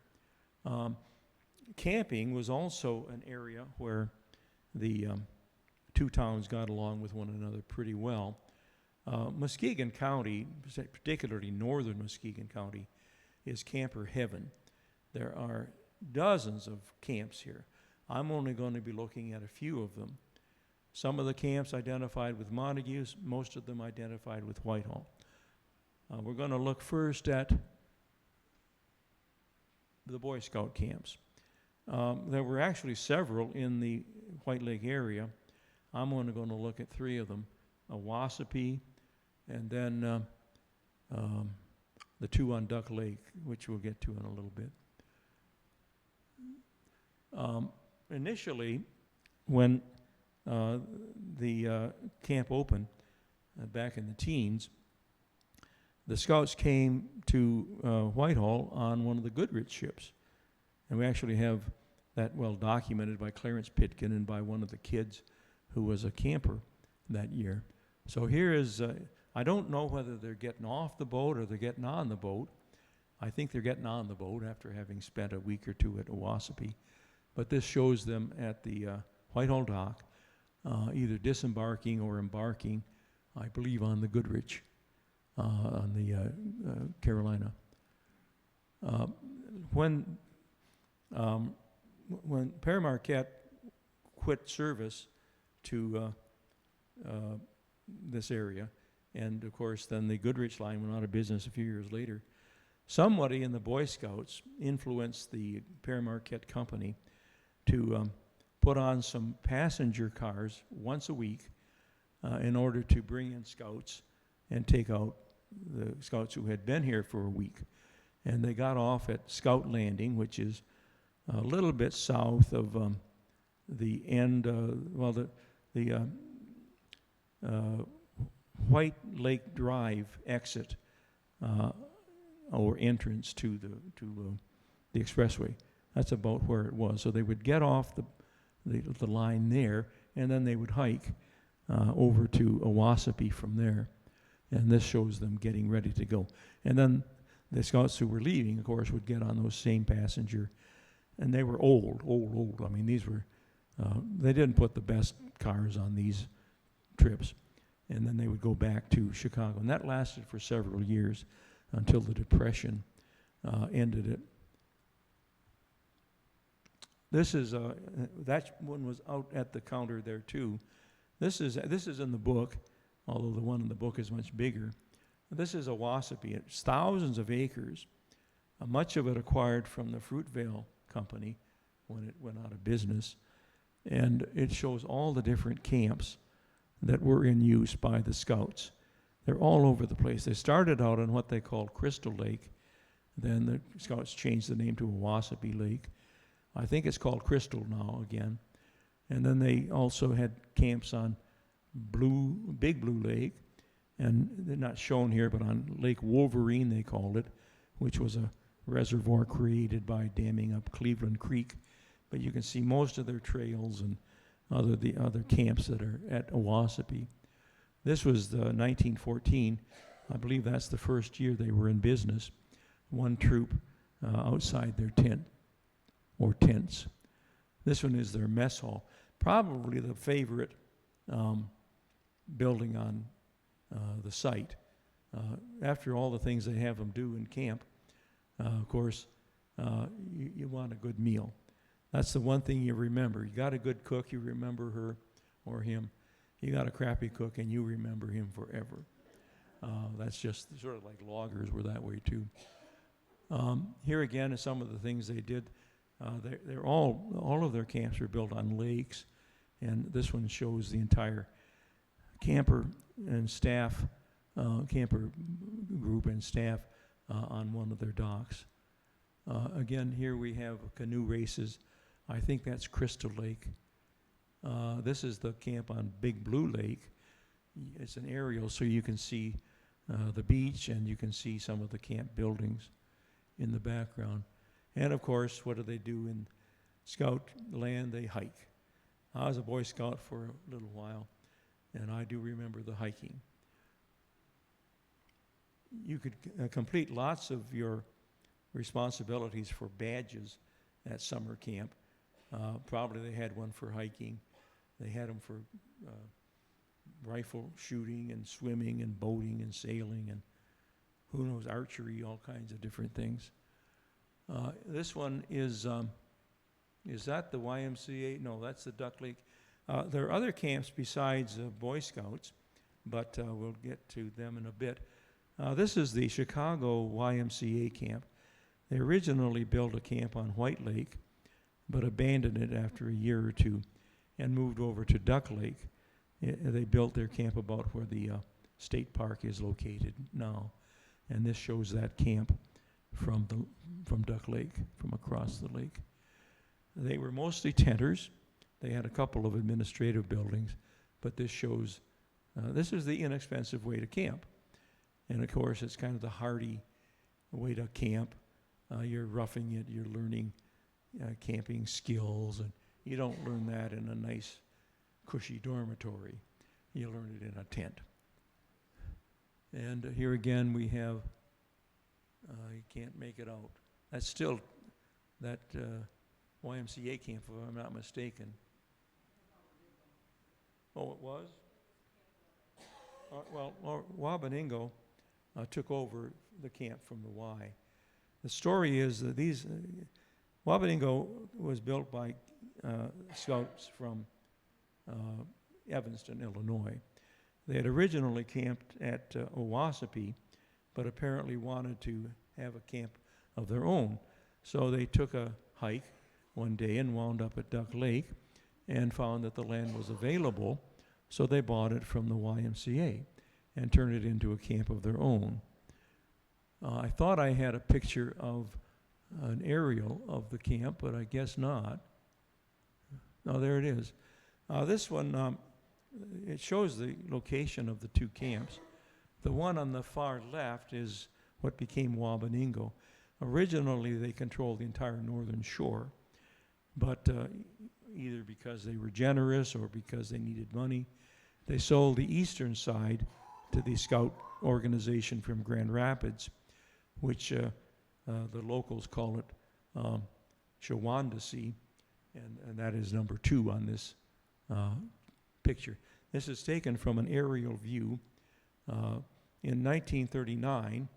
Camping was also an area where the 2 towns got along with one another pretty well. Muskegon County, particularly northern Muskegon County, is camper heaven. There are dozens of camps here. I'm only going to be looking at a few of them. Some of the camps identified with Montagues, most of them identified with Whitehall. We're going to look first at the Boy Scout camps. There were actually several in the White Lake area. I'm only going to look at 3 of them, Wasapee, and then the 2 on Duck Lake, which we'll get to in a little bit. Initially, when the camp opened back in the teens, the Scouts came to Whitehall on one of the Goodrich ships. And we actually have that well documented by Clarence Pitkin and by one of the kids who was a camper that year. So here is, I don't know whether they're getting off the boat or they're getting on the boat, I think they're getting on the boat after having spent a week or two at Owasapi. But this shows them at the Whitehall dock, either disembarking or embarking, I believe, on the Goodrich, on the Carolina. When Père Marquette quit service to this area, and of course then the Goodrich line went out of business a few years later, somebody in the Boy Scouts influenced the Père Marquette company to put on some passenger cars once a week in order to bring in scouts and take out the scouts who had been here for a week. And they got off at Scout Landing, which is a little bit south of the end, the White Lake Drive exit or entrance to the expressway. That's about where it was. So they would get off the line there, and then they would hike over to Owasapi from there. And this shows them getting ready to go. And then the scouts who were leaving, of course, would get on those same passenger. And they were old. I mean, these were, they didn't put the best cars on these trips. And then they would go back to Chicago. And that lasted for several years until the Depression ended it. This is, that one was out at the counter there too. This is in the book, although the one in the book is much bigger. This is Owasapi. It's thousands of acres, much of it acquired from the Fruitvale Company when it went out of business. And it shows all the different camps that were in use by the Scouts. They're all over the place. They started out on what they called Crystal Lake. Then the Scouts changed the name to Owasapi Lake. I think it's called Crystal now again. And then they also had camps on Big Blue Lake, and they're not shown here, but on Lake Wolverine they called it, which was a reservoir created by damming up Cleveland Creek. But you can see most of their trails and the other camps that are at Owasapi. This was the 1914. I believe that's the first year they were in business. One troop outside their tent or tents. This one is their mess hall. Probably the favorite building on the site. After all the things they have them do in camp, of course, you want a good meal. That's the one thing you remember. You got a good cook, you remember her or him. You got a crappy cook, and you remember him forever. That's just sort of like loggers were that way too. Here again is some of the things they did. They're all of their camps were built on lakes, and this one shows the entire camper and staff, camper group and staff on one of their docks. Again, here we have canoe races. I think that's Crystal Lake. This is the camp on Big Blue Lake. It's an aerial, so you can see the beach and you can see some of the camp buildings in the background. And of course, what do they do in Scout land? They hike. I was a Boy Scout for a little while, and I do remember the hiking. You could complete lots of your responsibilities for badges at summer camp. Probably they had one for hiking. They had them for rifle shooting and swimming and boating and sailing and who knows, archery, all kinds of different things. This one is that the YMCA? No, that's the Duck Lake. There are other camps besides Boy Scouts, but we'll get to them in a bit. This is the Chicago YMCA camp. They originally built a camp on White Lake, but abandoned it after a year or two and moved over to Duck Lake. They built their camp about where the state park is located now. And this shows that camp from Duck Lake, from across the lake. They were mostly tenters. They had a couple of administrative buildings, but this shows, this is the inexpensive way to camp. And of course, it's kind of the hardy way to camp. You're roughing it, you're learning camping skills, and you don't learn that in a nice, cushy dormitory. You learn it in a tent. And here again we have You can't make it out. That's still that YMCA camp, if I'm not mistaken. Oh, it was? Wabaningo took over the camp from the Y. The story is that Wabaningo was built by scouts from Evanston, Illinois. They had originally camped at Owassapee, but apparently wanted to have a camp of their own. So they took a hike one day and wound up at Duck Lake and found that the land was available, so they bought it from the YMCA and turned it into a camp of their own. I thought I had a picture of an aerial of the camp, but I guess not. No, there it is. This one, it shows the location of the two camps. The one on the far left is what became Wabaningo. Originally, they controlled the entire northern shore, but either because they were generous or because they needed money, they sold the eastern side to the scout organization from Grand Rapids, which the locals call it Shawandasee, and that is number 2 on this picture. This is taken from an aerial view. In 1939,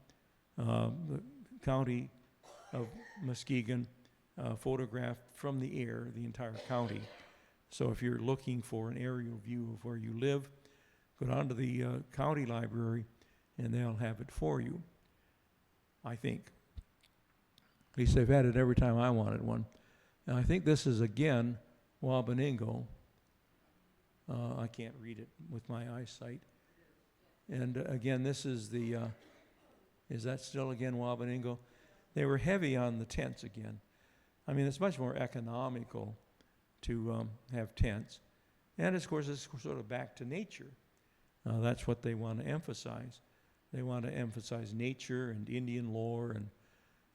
the county of Muskegon photographed from the air the entire county. So if you're looking for an aerial view of where you live, go down to the county library and they'll have it for you, I think. At least they've had it every time I wanted one. And I think this is, again, Wabaningo. I can't read it with my eyesight. And again, this is the, is that still again Wabaningo? They were heavy on the tents again. I mean, it's much more economical to have tents. And of course, it's sort of back to nature. That's what they want to emphasize. They want to emphasize nature and Indian lore, and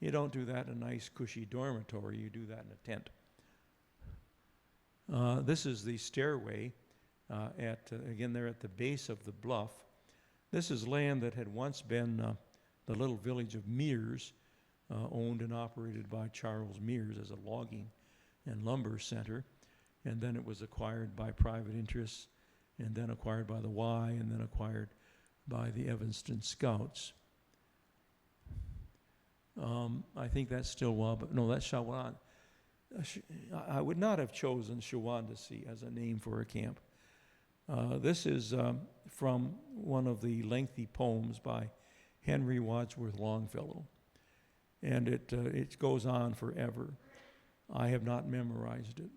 you don't do that in a nice, cushy dormitory. You do that in a tent. This is the stairway again, they're at the base of the bluff. This is land that had once been the little village of Mears, owned and operated by Charles Mears as a logging and lumber center. And then it was acquired by private interests, and then acquired by the Y, and then acquired by the Evanston Scouts. I think that's still no, that's Shawan. I would not have chosen Shawandasee as a name for a camp. This is from one of the lengthy poems by Henry Wadsworth Longfellow, and it goes on forever. I have not memorized it,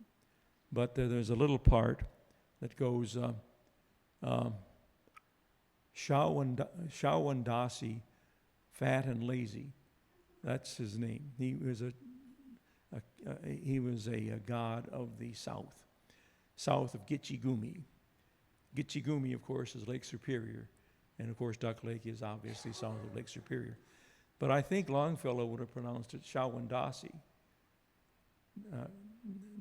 but there's a little part that goes, Shawandasee, fat and lazy. That's his name. He was a god of the south of Gitchigumi. Gitchigumi, of course, is Lake Superior, and of course Duck Lake is obviously south of Lake Superior. But I think Longfellow would have pronounced it Shawandasee,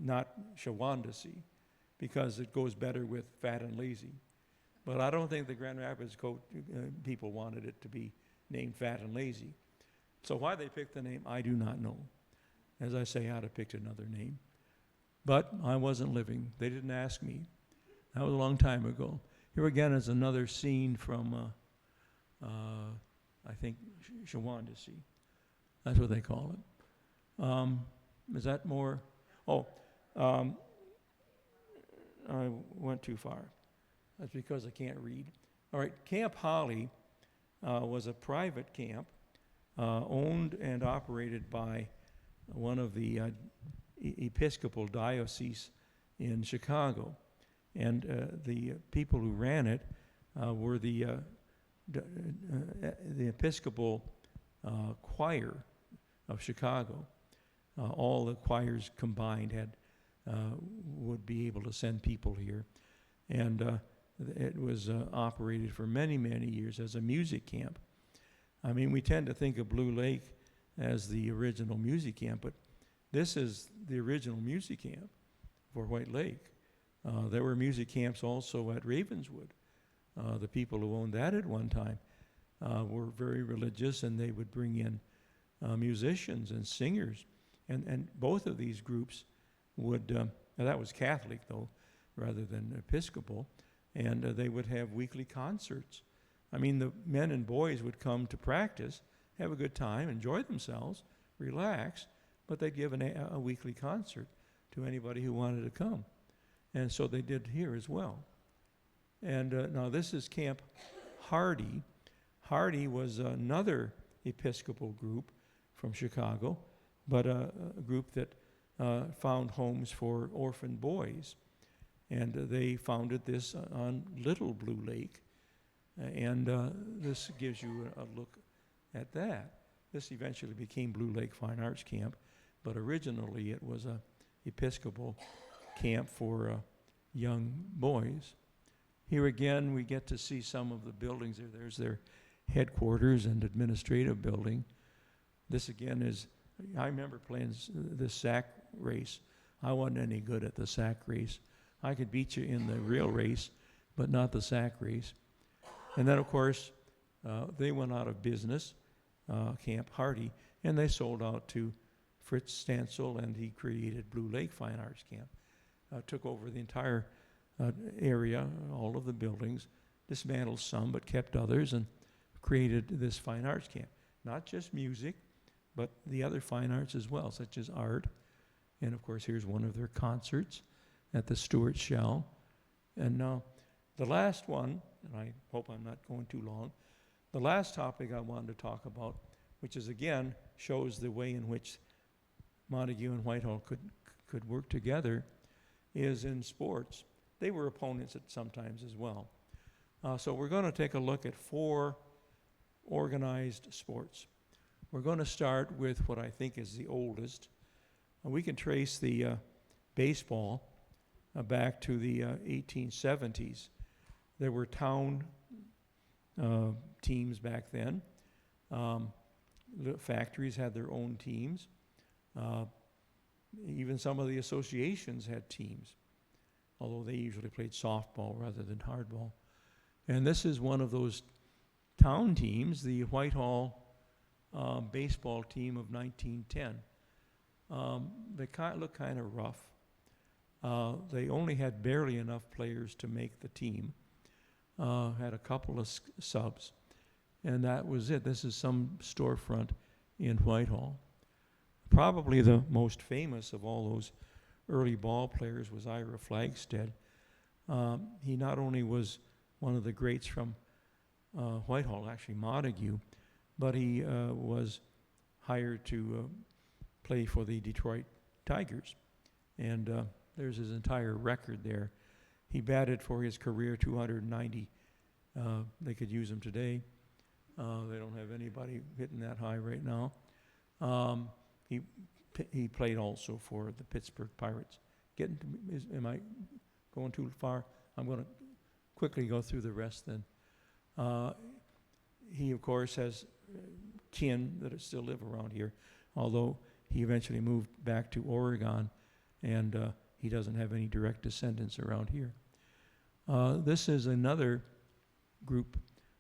not Shawandasee, because it goes better with fat and lazy. But I don't think the Grand Rapids people wanted it to be named Fat and Lazy. So why they picked the name, I do not know. As I say, I'd have picked another name. But I wasn't living. They didn't ask me. That was a long time ago. Here again is another scene from, I think, Shawandasee. That's what they call it. Is that more? Oh, I went too far. That's because I can't read. All right, Camp Holly was a private camp owned and operated by one of the Episcopal dioceses in Chicago. And the people who ran it were the Episcopal choir of Chicago. All the choirs combined would be able to send people here. And it was operated for many, many years as a music camp. I mean, we tend to think of Blue Lake as the original music camp, but this is the original music camp for White Lake. There were music camps also at Ravenswood. The people who owned that at one time were very religious, and they would bring in musicians and singers. And both of these groups would, now that was Catholic though, rather than Episcopal, and they would have weekly concerts. I mean, the men and boys would come to practice, have a good time, enjoy themselves, relax, but they'd give a weekly concert to anybody who wanted to come. And so they did here as well. And now this is Camp Hardy. Hardy was another Episcopal group from Chicago, but a group that found homes for orphan boys. And they founded this on Little Blue Lake. And this gives you a look at that. This eventually became Blue Lake Fine Arts Camp, but originally it was a Episcopal camp for young boys. Here again, we get to see some of the buildings. There's their headquarters and administrative building. This again is, I remember playing the sack race. I wasn't any good at the sack race. I could beat you in the real race, but not the sack race. And then, of course, they went out of business, Camp Hardy, and they sold out to Fritz Stansel, and he created Blue Lake Fine Arts Camp. Took over the entire area, all of the buildings, dismantled some, but kept others, and created this fine arts camp. Not just music, but the other fine arts as well, such as art. And of course, here's one of their concerts at the Stewart Shell. And now, the last one, and I hope I'm not going too long, the last topic I wanted to talk about, which is again, shows the way in which Montague and Whitehall could work together, is in sports. They were opponents at sometimes as well. So we're going to take a look at 4 organized sports. We're going to start with what I think is the oldest. We can trace the baseball back to the 1870s. There were town teams back then. The factories had their own teams. Even some of the associations had teams, although they usually played softball rather than hardball. And this is one of those town teams, the Whitehall baseball team of 1910. They look kind of rough. They only had barely enough players to make the team. Had a couple of subs, and that was it. This is some storefront in Whitehall. Probably the most famous of all those early ball players was Ira Flagstad. He not only was one of the greats from Whitehall, actually Montague, but he was hired to play for the Detroit Tigers. And there's his entire record there. He batted for his career 290. They could use him today. They don't have anybody hitting that high right now. He played also for the Pittsburgh Pirates. Am I going too far? I'm going to quickly go through the rest then. He, of course, has kin that still live around here, although he eventually moved back to Oregon, and he doesn't have any direct descendants around here. This is another group.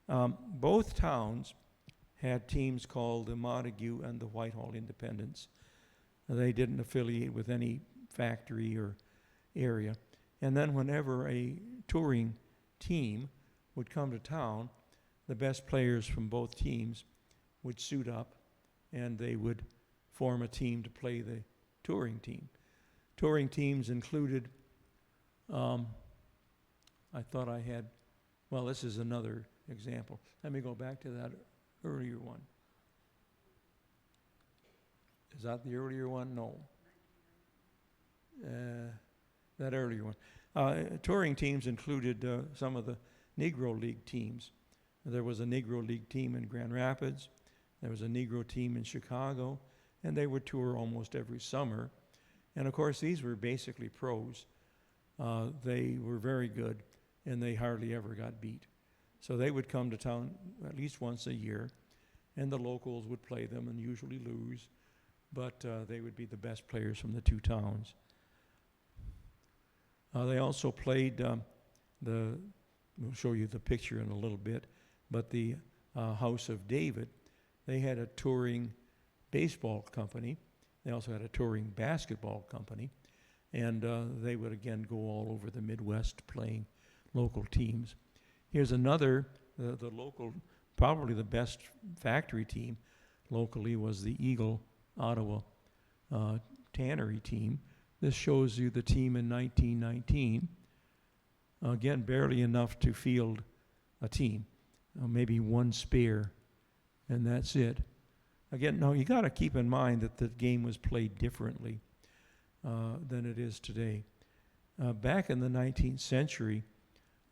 Both towns had teams called the Montague and the Whitehall Independents. They didn't affiliate with any factory or area. And then whenever a touring team would come to town, the best players from both teams would suit up, and they would form a team to play the touring team. Touring teams included, I thought I had, well, this is another example. Let me go back to that earlier one. Is that the earlier one? No. That earlier one. Touring teams included some of the Negro League teams. There was a Negro League team in Grand Rapids. There was a Negro team in Chicago. And they would tour almost every summer. And of course, these were basically pros. They were very good, and they hardly ever got beat. So they would come to town at least once a year, and the locals would play them and usually lose, but they would be the best players from the two towns. They also played we'll show you the picture in a little bit, but the House of David, they had a touring baseball company. They also had a touring basketball company. And they would again go all over the Midwest playing local teams. Here's another, the local, probably the best factory team locally was the Eagle Ottawa Tannery team. This shows you the team in 1919. Again, barely enough to field a team. Maybe one spare, and that's it. Again, now you got to keep in mind that the game was played differently than it is today. Back in the 19th century,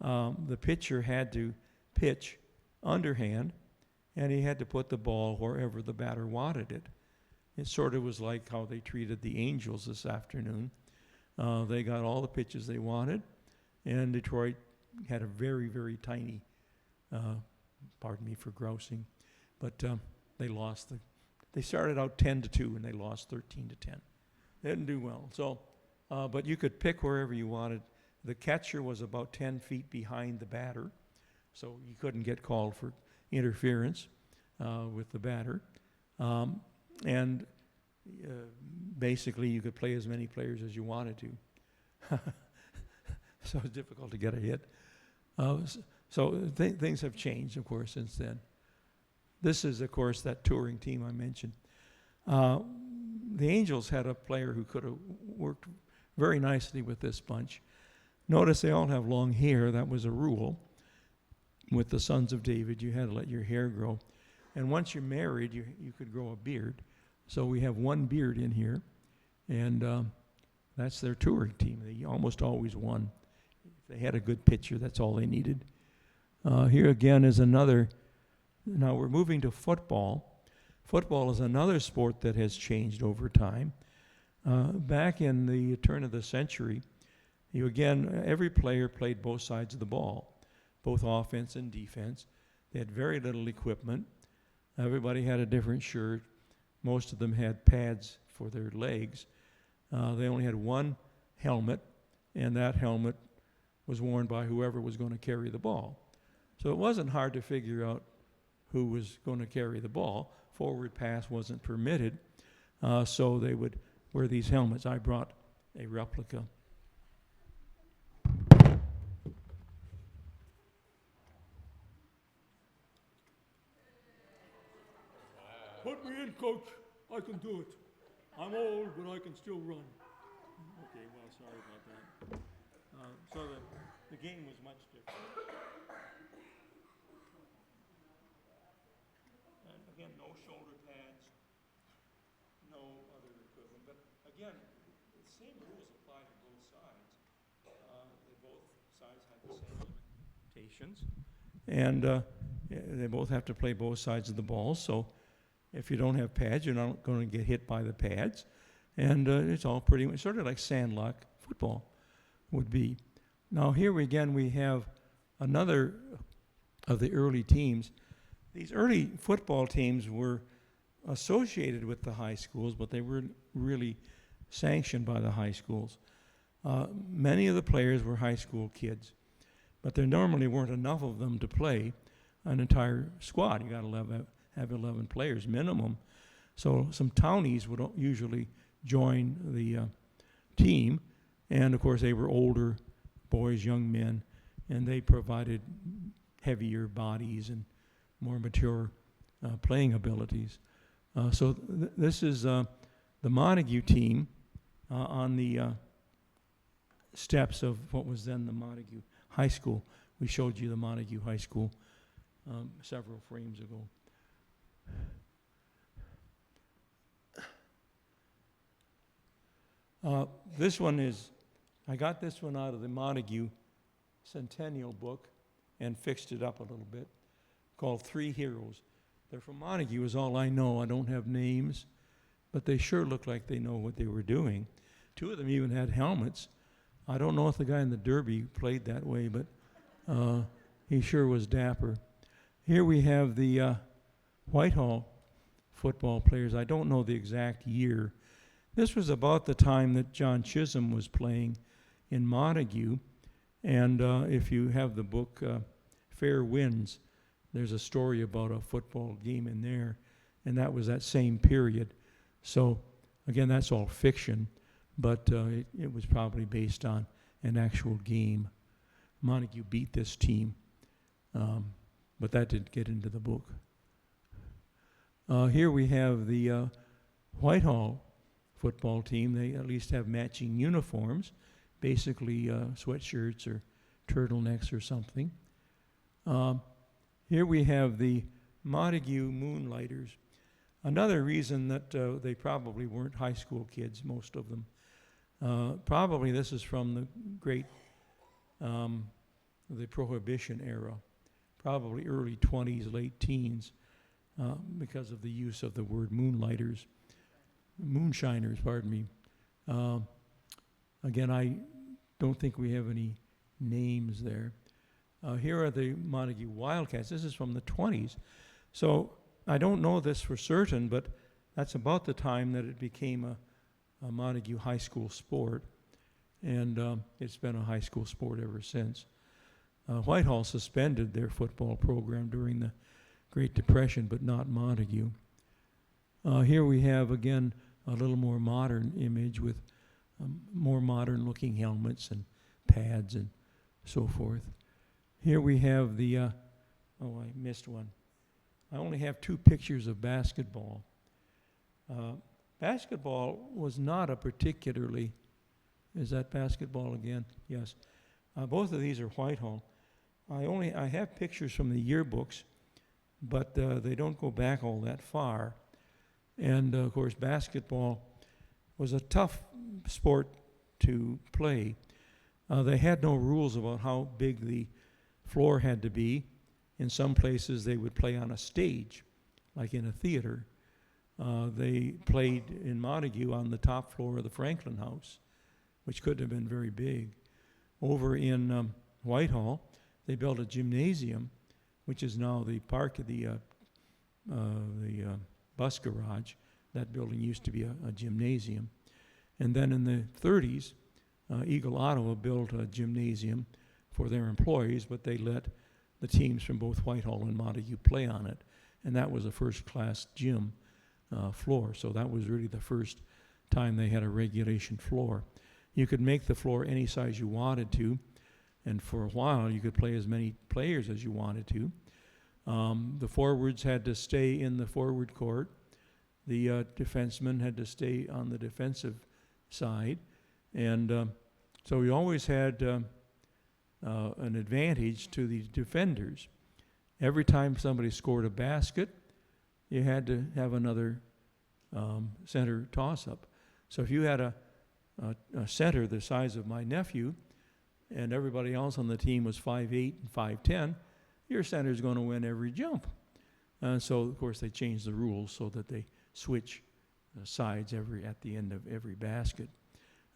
the pitcher had to pitch underhand, and he had to put the ball wherever the batter wanted it. It sort of was like how they treated the Angels this afternoon. They got all the pitches they wanted, and Detroit had a very, very tiny, pardon me for grousing, but they lost. They started out 10-2, and they lost 13-10. They didn't do well. So, but you could pick wherever you wanted. The catcher was about 10 feet behind the batter, so you couldn't get called for interference with the batter. And basically, you could play as many players as you wanted to. So it's difficult to get a hit. Things have changed, of course, since then. This is, of course, that touring team I mentioned. The Angels had a player who could have worked very nicely with this bunch. Notice they all have long hair. That was a rule. With the Sons of David, you had to let your hair grow. And once you're married, you could grow a beard. So we have one beard in here, and that's their touring team. They almost always won. If they had a good pitcher, that's all they needed. Here again is another. Now we're moving to football. Football is another sport that has changed over time. Back in the turn of the century, every player played both sides of the ball, both offense and defense. They had very little equipment. Everybody had a different shirt. Most of them had pads for their legs. They only had one helmet, and that helmet was worn by whoever was going to carry the ball. So it wasn't hard to figure out who was going to carry the ball. Forward pass wasn't permitted, so they would wear these helmets. I brought a replica. Put me in, coach. I can do it. I'm old, but I can still run. Okay, well, sorry about that. So the game was much different. And again, no shoulder pads, no other equipment. But again, the same rules apply to both sides. Both sides have the same limitations. And they both have to play both sides of the ball. So if you don't have pads, you're not going to get hit by the pads. And it's all pretty much sort of like sandlot football would be. Now here we have another of the early teams. These early football teams were associated with the high schools, but they weren't really sanctioned by the high schools. Many of the players were high school kids, but there normally weren't enough of them to play an entire squad. You got to have 11 players minimum. So some townies would usually join the team, and of course they were older boys, young men, and they provided heavier bodies and more mature playing abilities. This is the Montague team on the steps of what was then the Montague High School. We showed you the Montague High School several frames ago. This one is, I got this one out of the Montague Centennial book and fixed it up a little bit, called Three Heroes. They're from Montague is all I know. I don't have names, but they sure look like they know what they were doing. Two of them even had helmets. I don't know if the guy in the Derby played that way, but he sure was dapper. Here we have the Whitehall football players. I don't know the exact year. This was about the time that John Chisholm was playing in Montague. And if you have the book Fair Winds, there's a story about a football game in there. and that was that same period. So, again, that's all fiction, but it was probably based on an actual game. Montague beat this team, but that didn't get into the book. Here we have the Whitehall football team. They at least have matching uniforms, basically sweatshirts or turtlenecks or something. Here we have the Montague Moonlighters. Another reason that they probably weren't high school kids, most of them. Probably this is from the great, the Prohibition era, probably early 20s, late teens, because of the use of the word moonlighters, moonshiners, pardon me. Again, I don't think we have any names there. Here are the Montague Wildcats. This is from the 20s. So I don't know this for certain, but that's about the time that it became a Montague high school sport, and it's been a high school sport ever since. Whitehall suspended their football program during the Great Depression, but not Montague. Here we have, again, a little more modern image with more modern-looking helmets and pads and so forth. Here we have the, oh, I missed one. I only have 2 pictures of basketball. Basketball was not a particularly, is that basketball again? Yes. Both of these are Whitehall. I have pictures from the yearbooks, but they don't go back all that far. And of course, basketball was a tough sport to play. They had no rules about how big the floor had to be. In some places, they would play on a stage, like in a theater. They played in Montague on the top floor of the Franklin House, which couldn't have been very big. Over in Whitehall, they built a gymnasium, which is now the park of the bus garage. That building used to be a gymnasium. And then in the 30s, Eagle Ottawa built a gymnasium for their employees, but they let the teams from both Whitehall and Montague play on it. And that was a first-class gym floor. So that was really the first time they had a regulation floor. You could make the floor any size you wanted to, and for a while you could play as many players as you wanted to. The forwards had to stay in the forward court. The defensemen had to stay on the defensive side. And so we always had an advantage to the defenders. Every time somebody scored a basket, you had to have another center toss-up. So if you had a center the size of my nephew, and everybody else on the team was 5'8" and 5'10", your center's going to win every jump. So, of course, they changed the rules so that they switch sides at the end of every basket.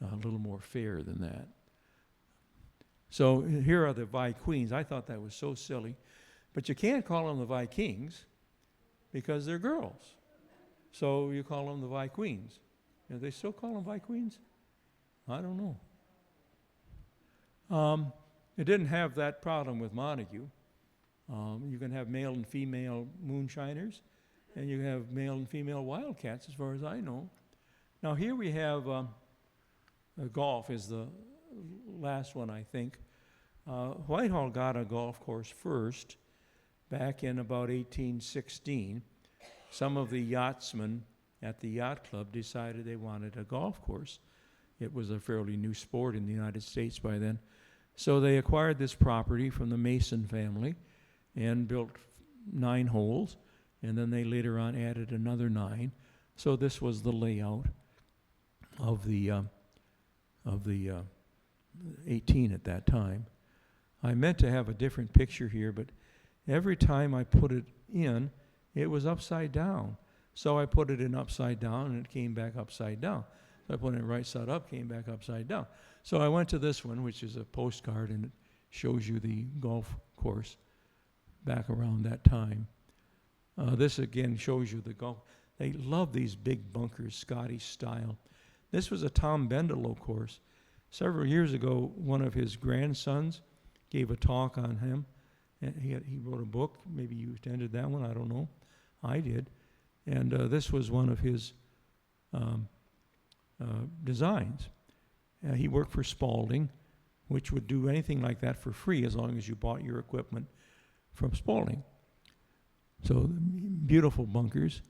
A little more fair than that. So here are the Vikings. I thought that was so silly. But you can't call them the Vikings because they're girls. So you call them the Vikings. Do they still call them Vikings? I don't know. It didn't have that problem with Montague. You can have male and female moonshiners, and you have male and female wildcats, as far as I know. Now here we have golf is the last one, I think. Whitehall got a golf course first back in about 1816. Some of the yachtsmen at the yacht club decided they wanted a golf course. It was a fairly new sport in the United States by then. So they acquired this property from the Mason family and built 9 holes, and then they later on added another 9. So this was the layout of the 18 at that time. I meant to have a different picture here, but every time I put it in, it was upside down. So I put it in upside down, and it came back upside down. So I put it in right side up, came back upside down. So I went to this one, which is a postcard, and it shows you the golf course back around that time. This again shows you the golf. They love these big bunkers, Scottish style. This was a Tom Bendelow course. Several years ago, one of his grandsons gave a talk on him. And he wrote a book. Maybe you attended that one, I don't know. I did. And this was one of his designs. He worked for Spalding, which would do anything like that for free as long as you bought your equipment from Spalding. So beautiful bunkers.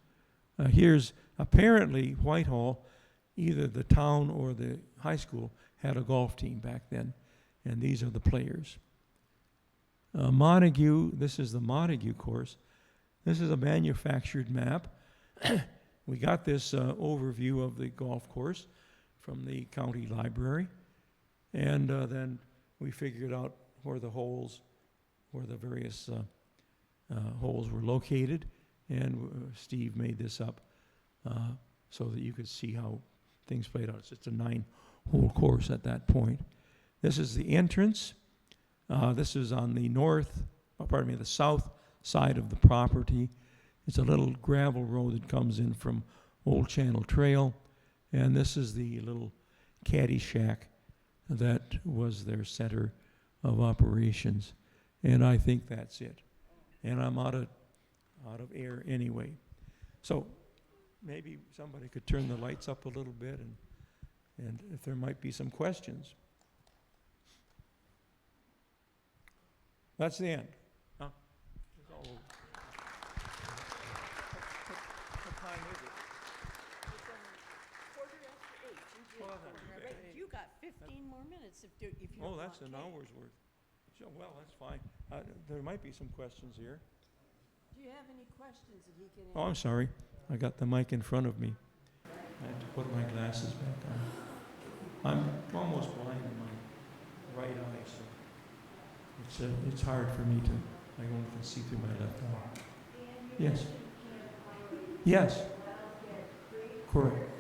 Here's apparently Whitehall, either the town or the high school had a golf team back then, and these are the players. Montague, this is the Montague course. This is a manufactured map. We got this overview of the golf course from the county library, and then we figured out where the holes, where the various holes were located, and Steve made this up so that you could see how things played out. It's a 9-hole course at that point. This is the entrance. This is on the the south side of the property. It's a little gravel road that comes in from Old Channel Trail, and this is the little caddy shack that was their center of operations. And I think that's it. And I'm out of air anyway. So maybe somebody could turn the lights up a little bit, and if there might be some questions. That's the end. Huh? It's all over. What time is it? It's only 8:15. You did Well, that's quarter not of bad. 8. You got 15 more minutes if you Oh, want that's an cake. hour's worth. So, well, that's fine. There might be some questions here. Do you have any questions that he can answer? Oh, I'm sorry. I got the mic in front of me. I have to put my glasses back on. I'm almost blind in my right eye, so it's hard for me to, I only can see through my left eye. Yes. Yes. Correct.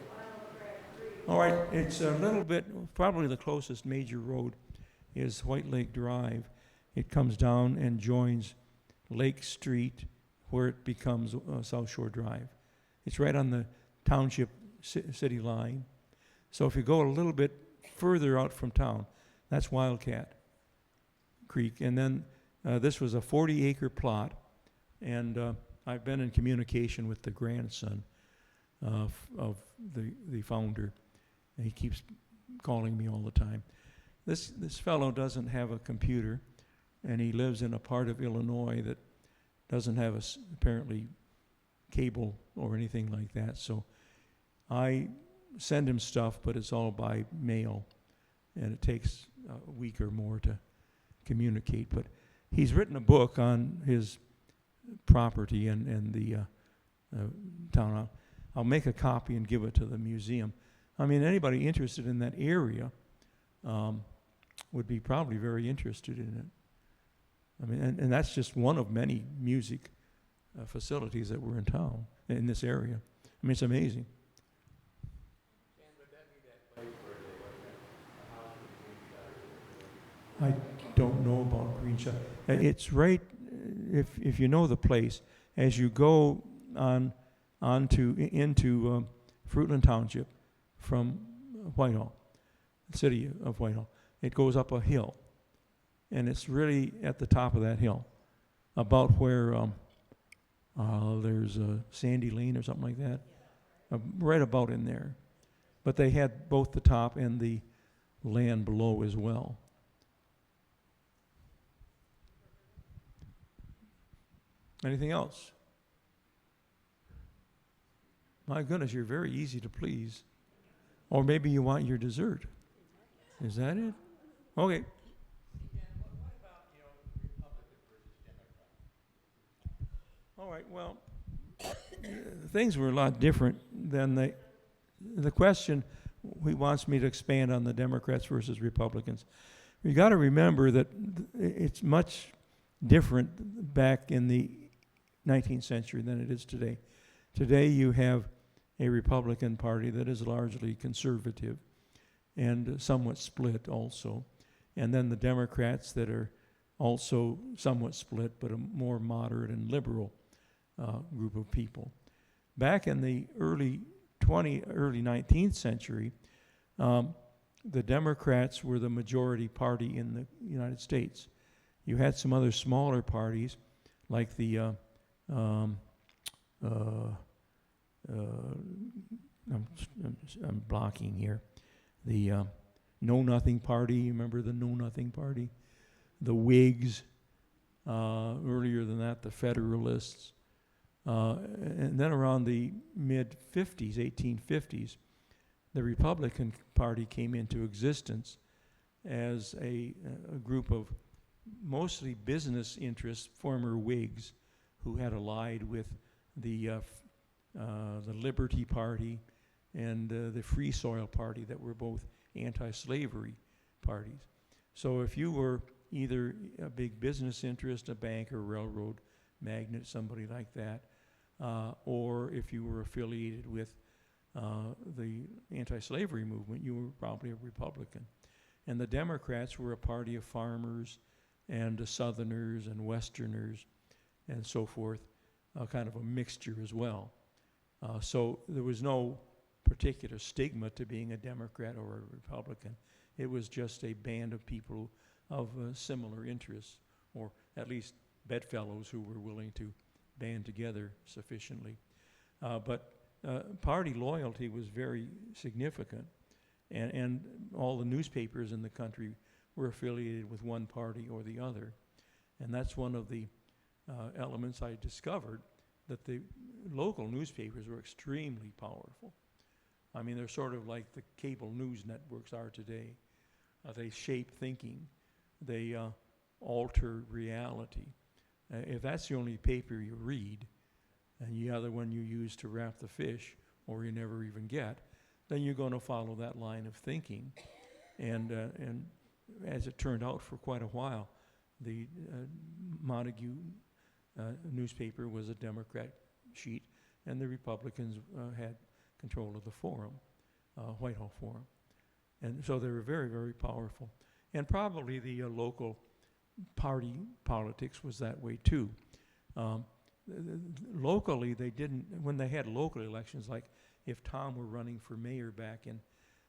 All right, it's a little bit, probably the closest major road is White Lake Drive. It comes down and joins Lake Street where it becomes South Shore Drive. It's right on the township city line. So if you go a little bit further out from town, that's Wildcat Creek. And then this was a 40-acre plot, and I've been in communication with the grandson of the founder, and he keeps calling me all the time. This fellow doesn't have a computer, and he lives in a part of Illinois that doesn't have apparently cable or anything like that. So I send him stuff, but it's all by mail, and it takes a week or more to communicate. But he's written a book on his property and the town. I'll make a copy and give it to the museum. I mean, anybody interested in that area would be probably very interested in it. I mean, and that's just one of many music facilities that were in town, in this area. I mean, it's amazing. I don't know about Green Shot. It's right, if you know the place, as you go into Fruitland Township from Whitehall, the city of Whitehall, it goes up a hill. And it's really at the top of that hill, about where there's a Sandy Lane or something like that, right about in there. But they had both the top and the land below as well. Anything else? My goodness, you're very easy to please. Or maybe you want your dessert. Is that it? Okay. All right, well, things were a lot different than the question. He wants me to expand on the Democrats versus Republicans. You got to remember that it's much different back in the 19th century than it is today. Today you have a Republican Party that is largely conservative and somewhat split also. And then the Democrats that are also somewhat split, but a more moderate and liberal group of people. Back in the early 19th century, the Democrats were the majority party in the United States. You had some other smaller parties, like the I'm blocking here. The Know Nothing Party, remember the Know Nothing Party? The Whigs, earlier than that, the Federalists. And then around the mid-50s, 1850s, the Republican Party came into existence as a group of mostly business interests, former Whigs, who had allied with the Liberty Party and the Free Soil Party that were both anti-slavery parties. So if you were either a big business interest, a bank or railroad magnate, somebody like that, or if you were affiliated with the anti-slavery movement, you were probably a Republican. And the Democrats were a party of farmers and Southerners and Westerners and so forth, kind of a mixture as well. So there was no particular stigma to being a Democrat or a Republican. It was just a band of people of similar interests, or at least bedfellows who were willing to band together sufficiently. But party loyalty was very significant, and all the newspapers in the country were affiliated with one party or the other. And that's one of the elements I discovered, that the local newspapers were extremely powerful. I mean, they're sort of like the cable news networks are today. They shape thinking. They alter reality. If that's the only paper you read, and the other one you use to wrap the fish, or you never even get, then you're going to follow that line of thinking. And as it turned out, for quite a while, the Montague newspaper was a Democrat sheet, and the Republicans had control of the Forum, Whitehall Forum. And so they were very, very powerful. And probably the local party politics was that way too. Locally, they didn't, when they had local elections, like if Tom were running for mayor back in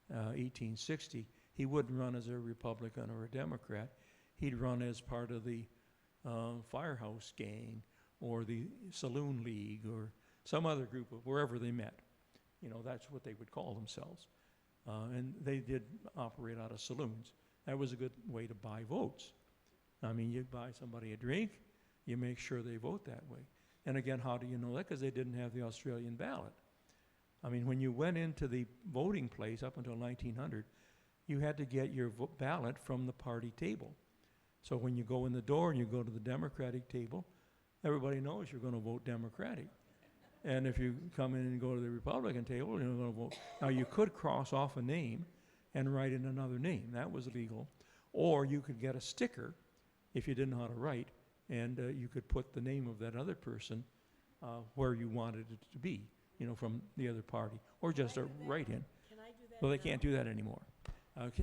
1860, he wouldn't run as a Republican or a Democrat. He'd run as part of the Firehouse Gang or the Saloon League or some other group of wherever they met. You know, that's what they would call themselves. And they did operate out of saloons. That was a good way to buy votes. I mean, you buy somebody a drink, you make sure they vote that way. And again, how do you know that? Because they didn't have the Australian ballot. I mean, when you went into the voting place up until 1900, you had to get your ballot from the party table. So when you go in the door and you go to the Democratic table, everybody knows you're going to vote Democratic. And if you come in and go to the Republican table, you're going to vote. Now, you could cross off a name and write in another name. That was legal. Or you could get a sticker if you didn't know how to write, and you could put the name of that other person where you wanted it to be, you know, from the other party, or just a write-in. Can I do that? Well, they can't do that anymore.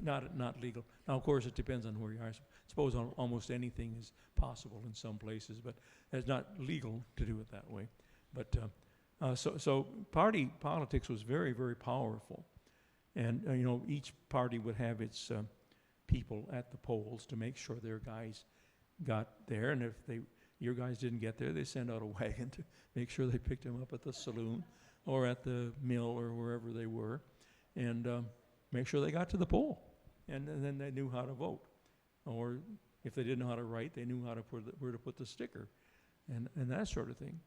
Not legal. Now, of course, it depends on where you are. I suppose almost anything is possible in some places, but it's not legal to do it that way. But so party politics was very, very powerful. And, you know, each party would have its people at the polls to make sure their guys got there. And if your guys didn't get there, they send out a wagon to make sure they picked them up at the saloon or at the mill or wherever they were, and make sure they got to the poll. And then they knew how to vote. Or if they didn't know how to write, they knew how to where to put the sticker and that sort of thing.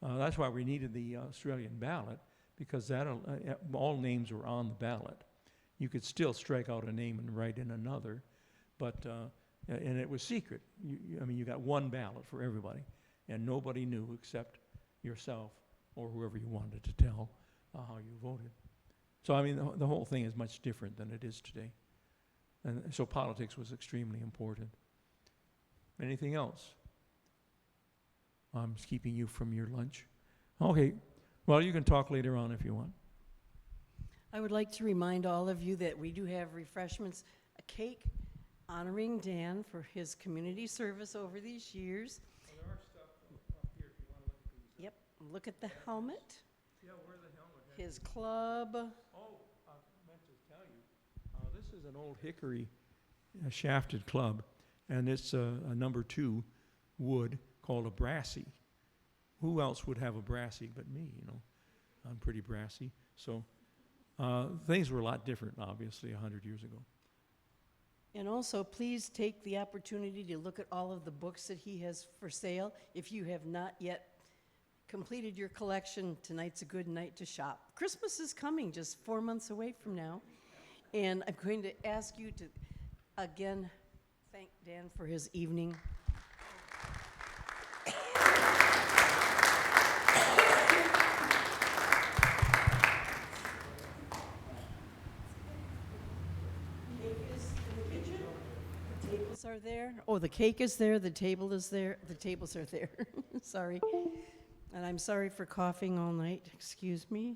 That's why we needed the Australian ballot, because that all names were on the ballot. You could still strike out a name and write in another, but and it was secret. I mean, you got one ballot for everybody, and nobody knew except yourself or whoever you wanted to tell how you voted. So I mean, the whole thing is much different than it is today, and so politics was extremely important. Anything else? I'm just keeping you from your lunch. Okay, well, you can talk later on if you want. I would like to remind all of you that we do have refreshments, a cake honoring Dan for his community service over these years. Well, there are stuff up here if you want to look at these. Yep, look at the helmet, Yeah, where the helmet? his club. Oh, I meant to tell you, this is an old hickory shafted club, and it's a number 2 wood called a brassy. Who else would have a brassy but me, you know? I'm pretty brassy. So things were a lot different, obviously, 100 years ago. And also, please take the opportunity to look at all of the books that he has for sale. If you have not yet completed your collection, tonight's a good night to shop. Christmas is coming, just 4 months away from now. And I'm going to ask you to, again, thank Dan for his evening. Are there. Oh, the cake is there, the table is there, the tables are there. Sorry. And I'm sorry for coughing all night, excuse me.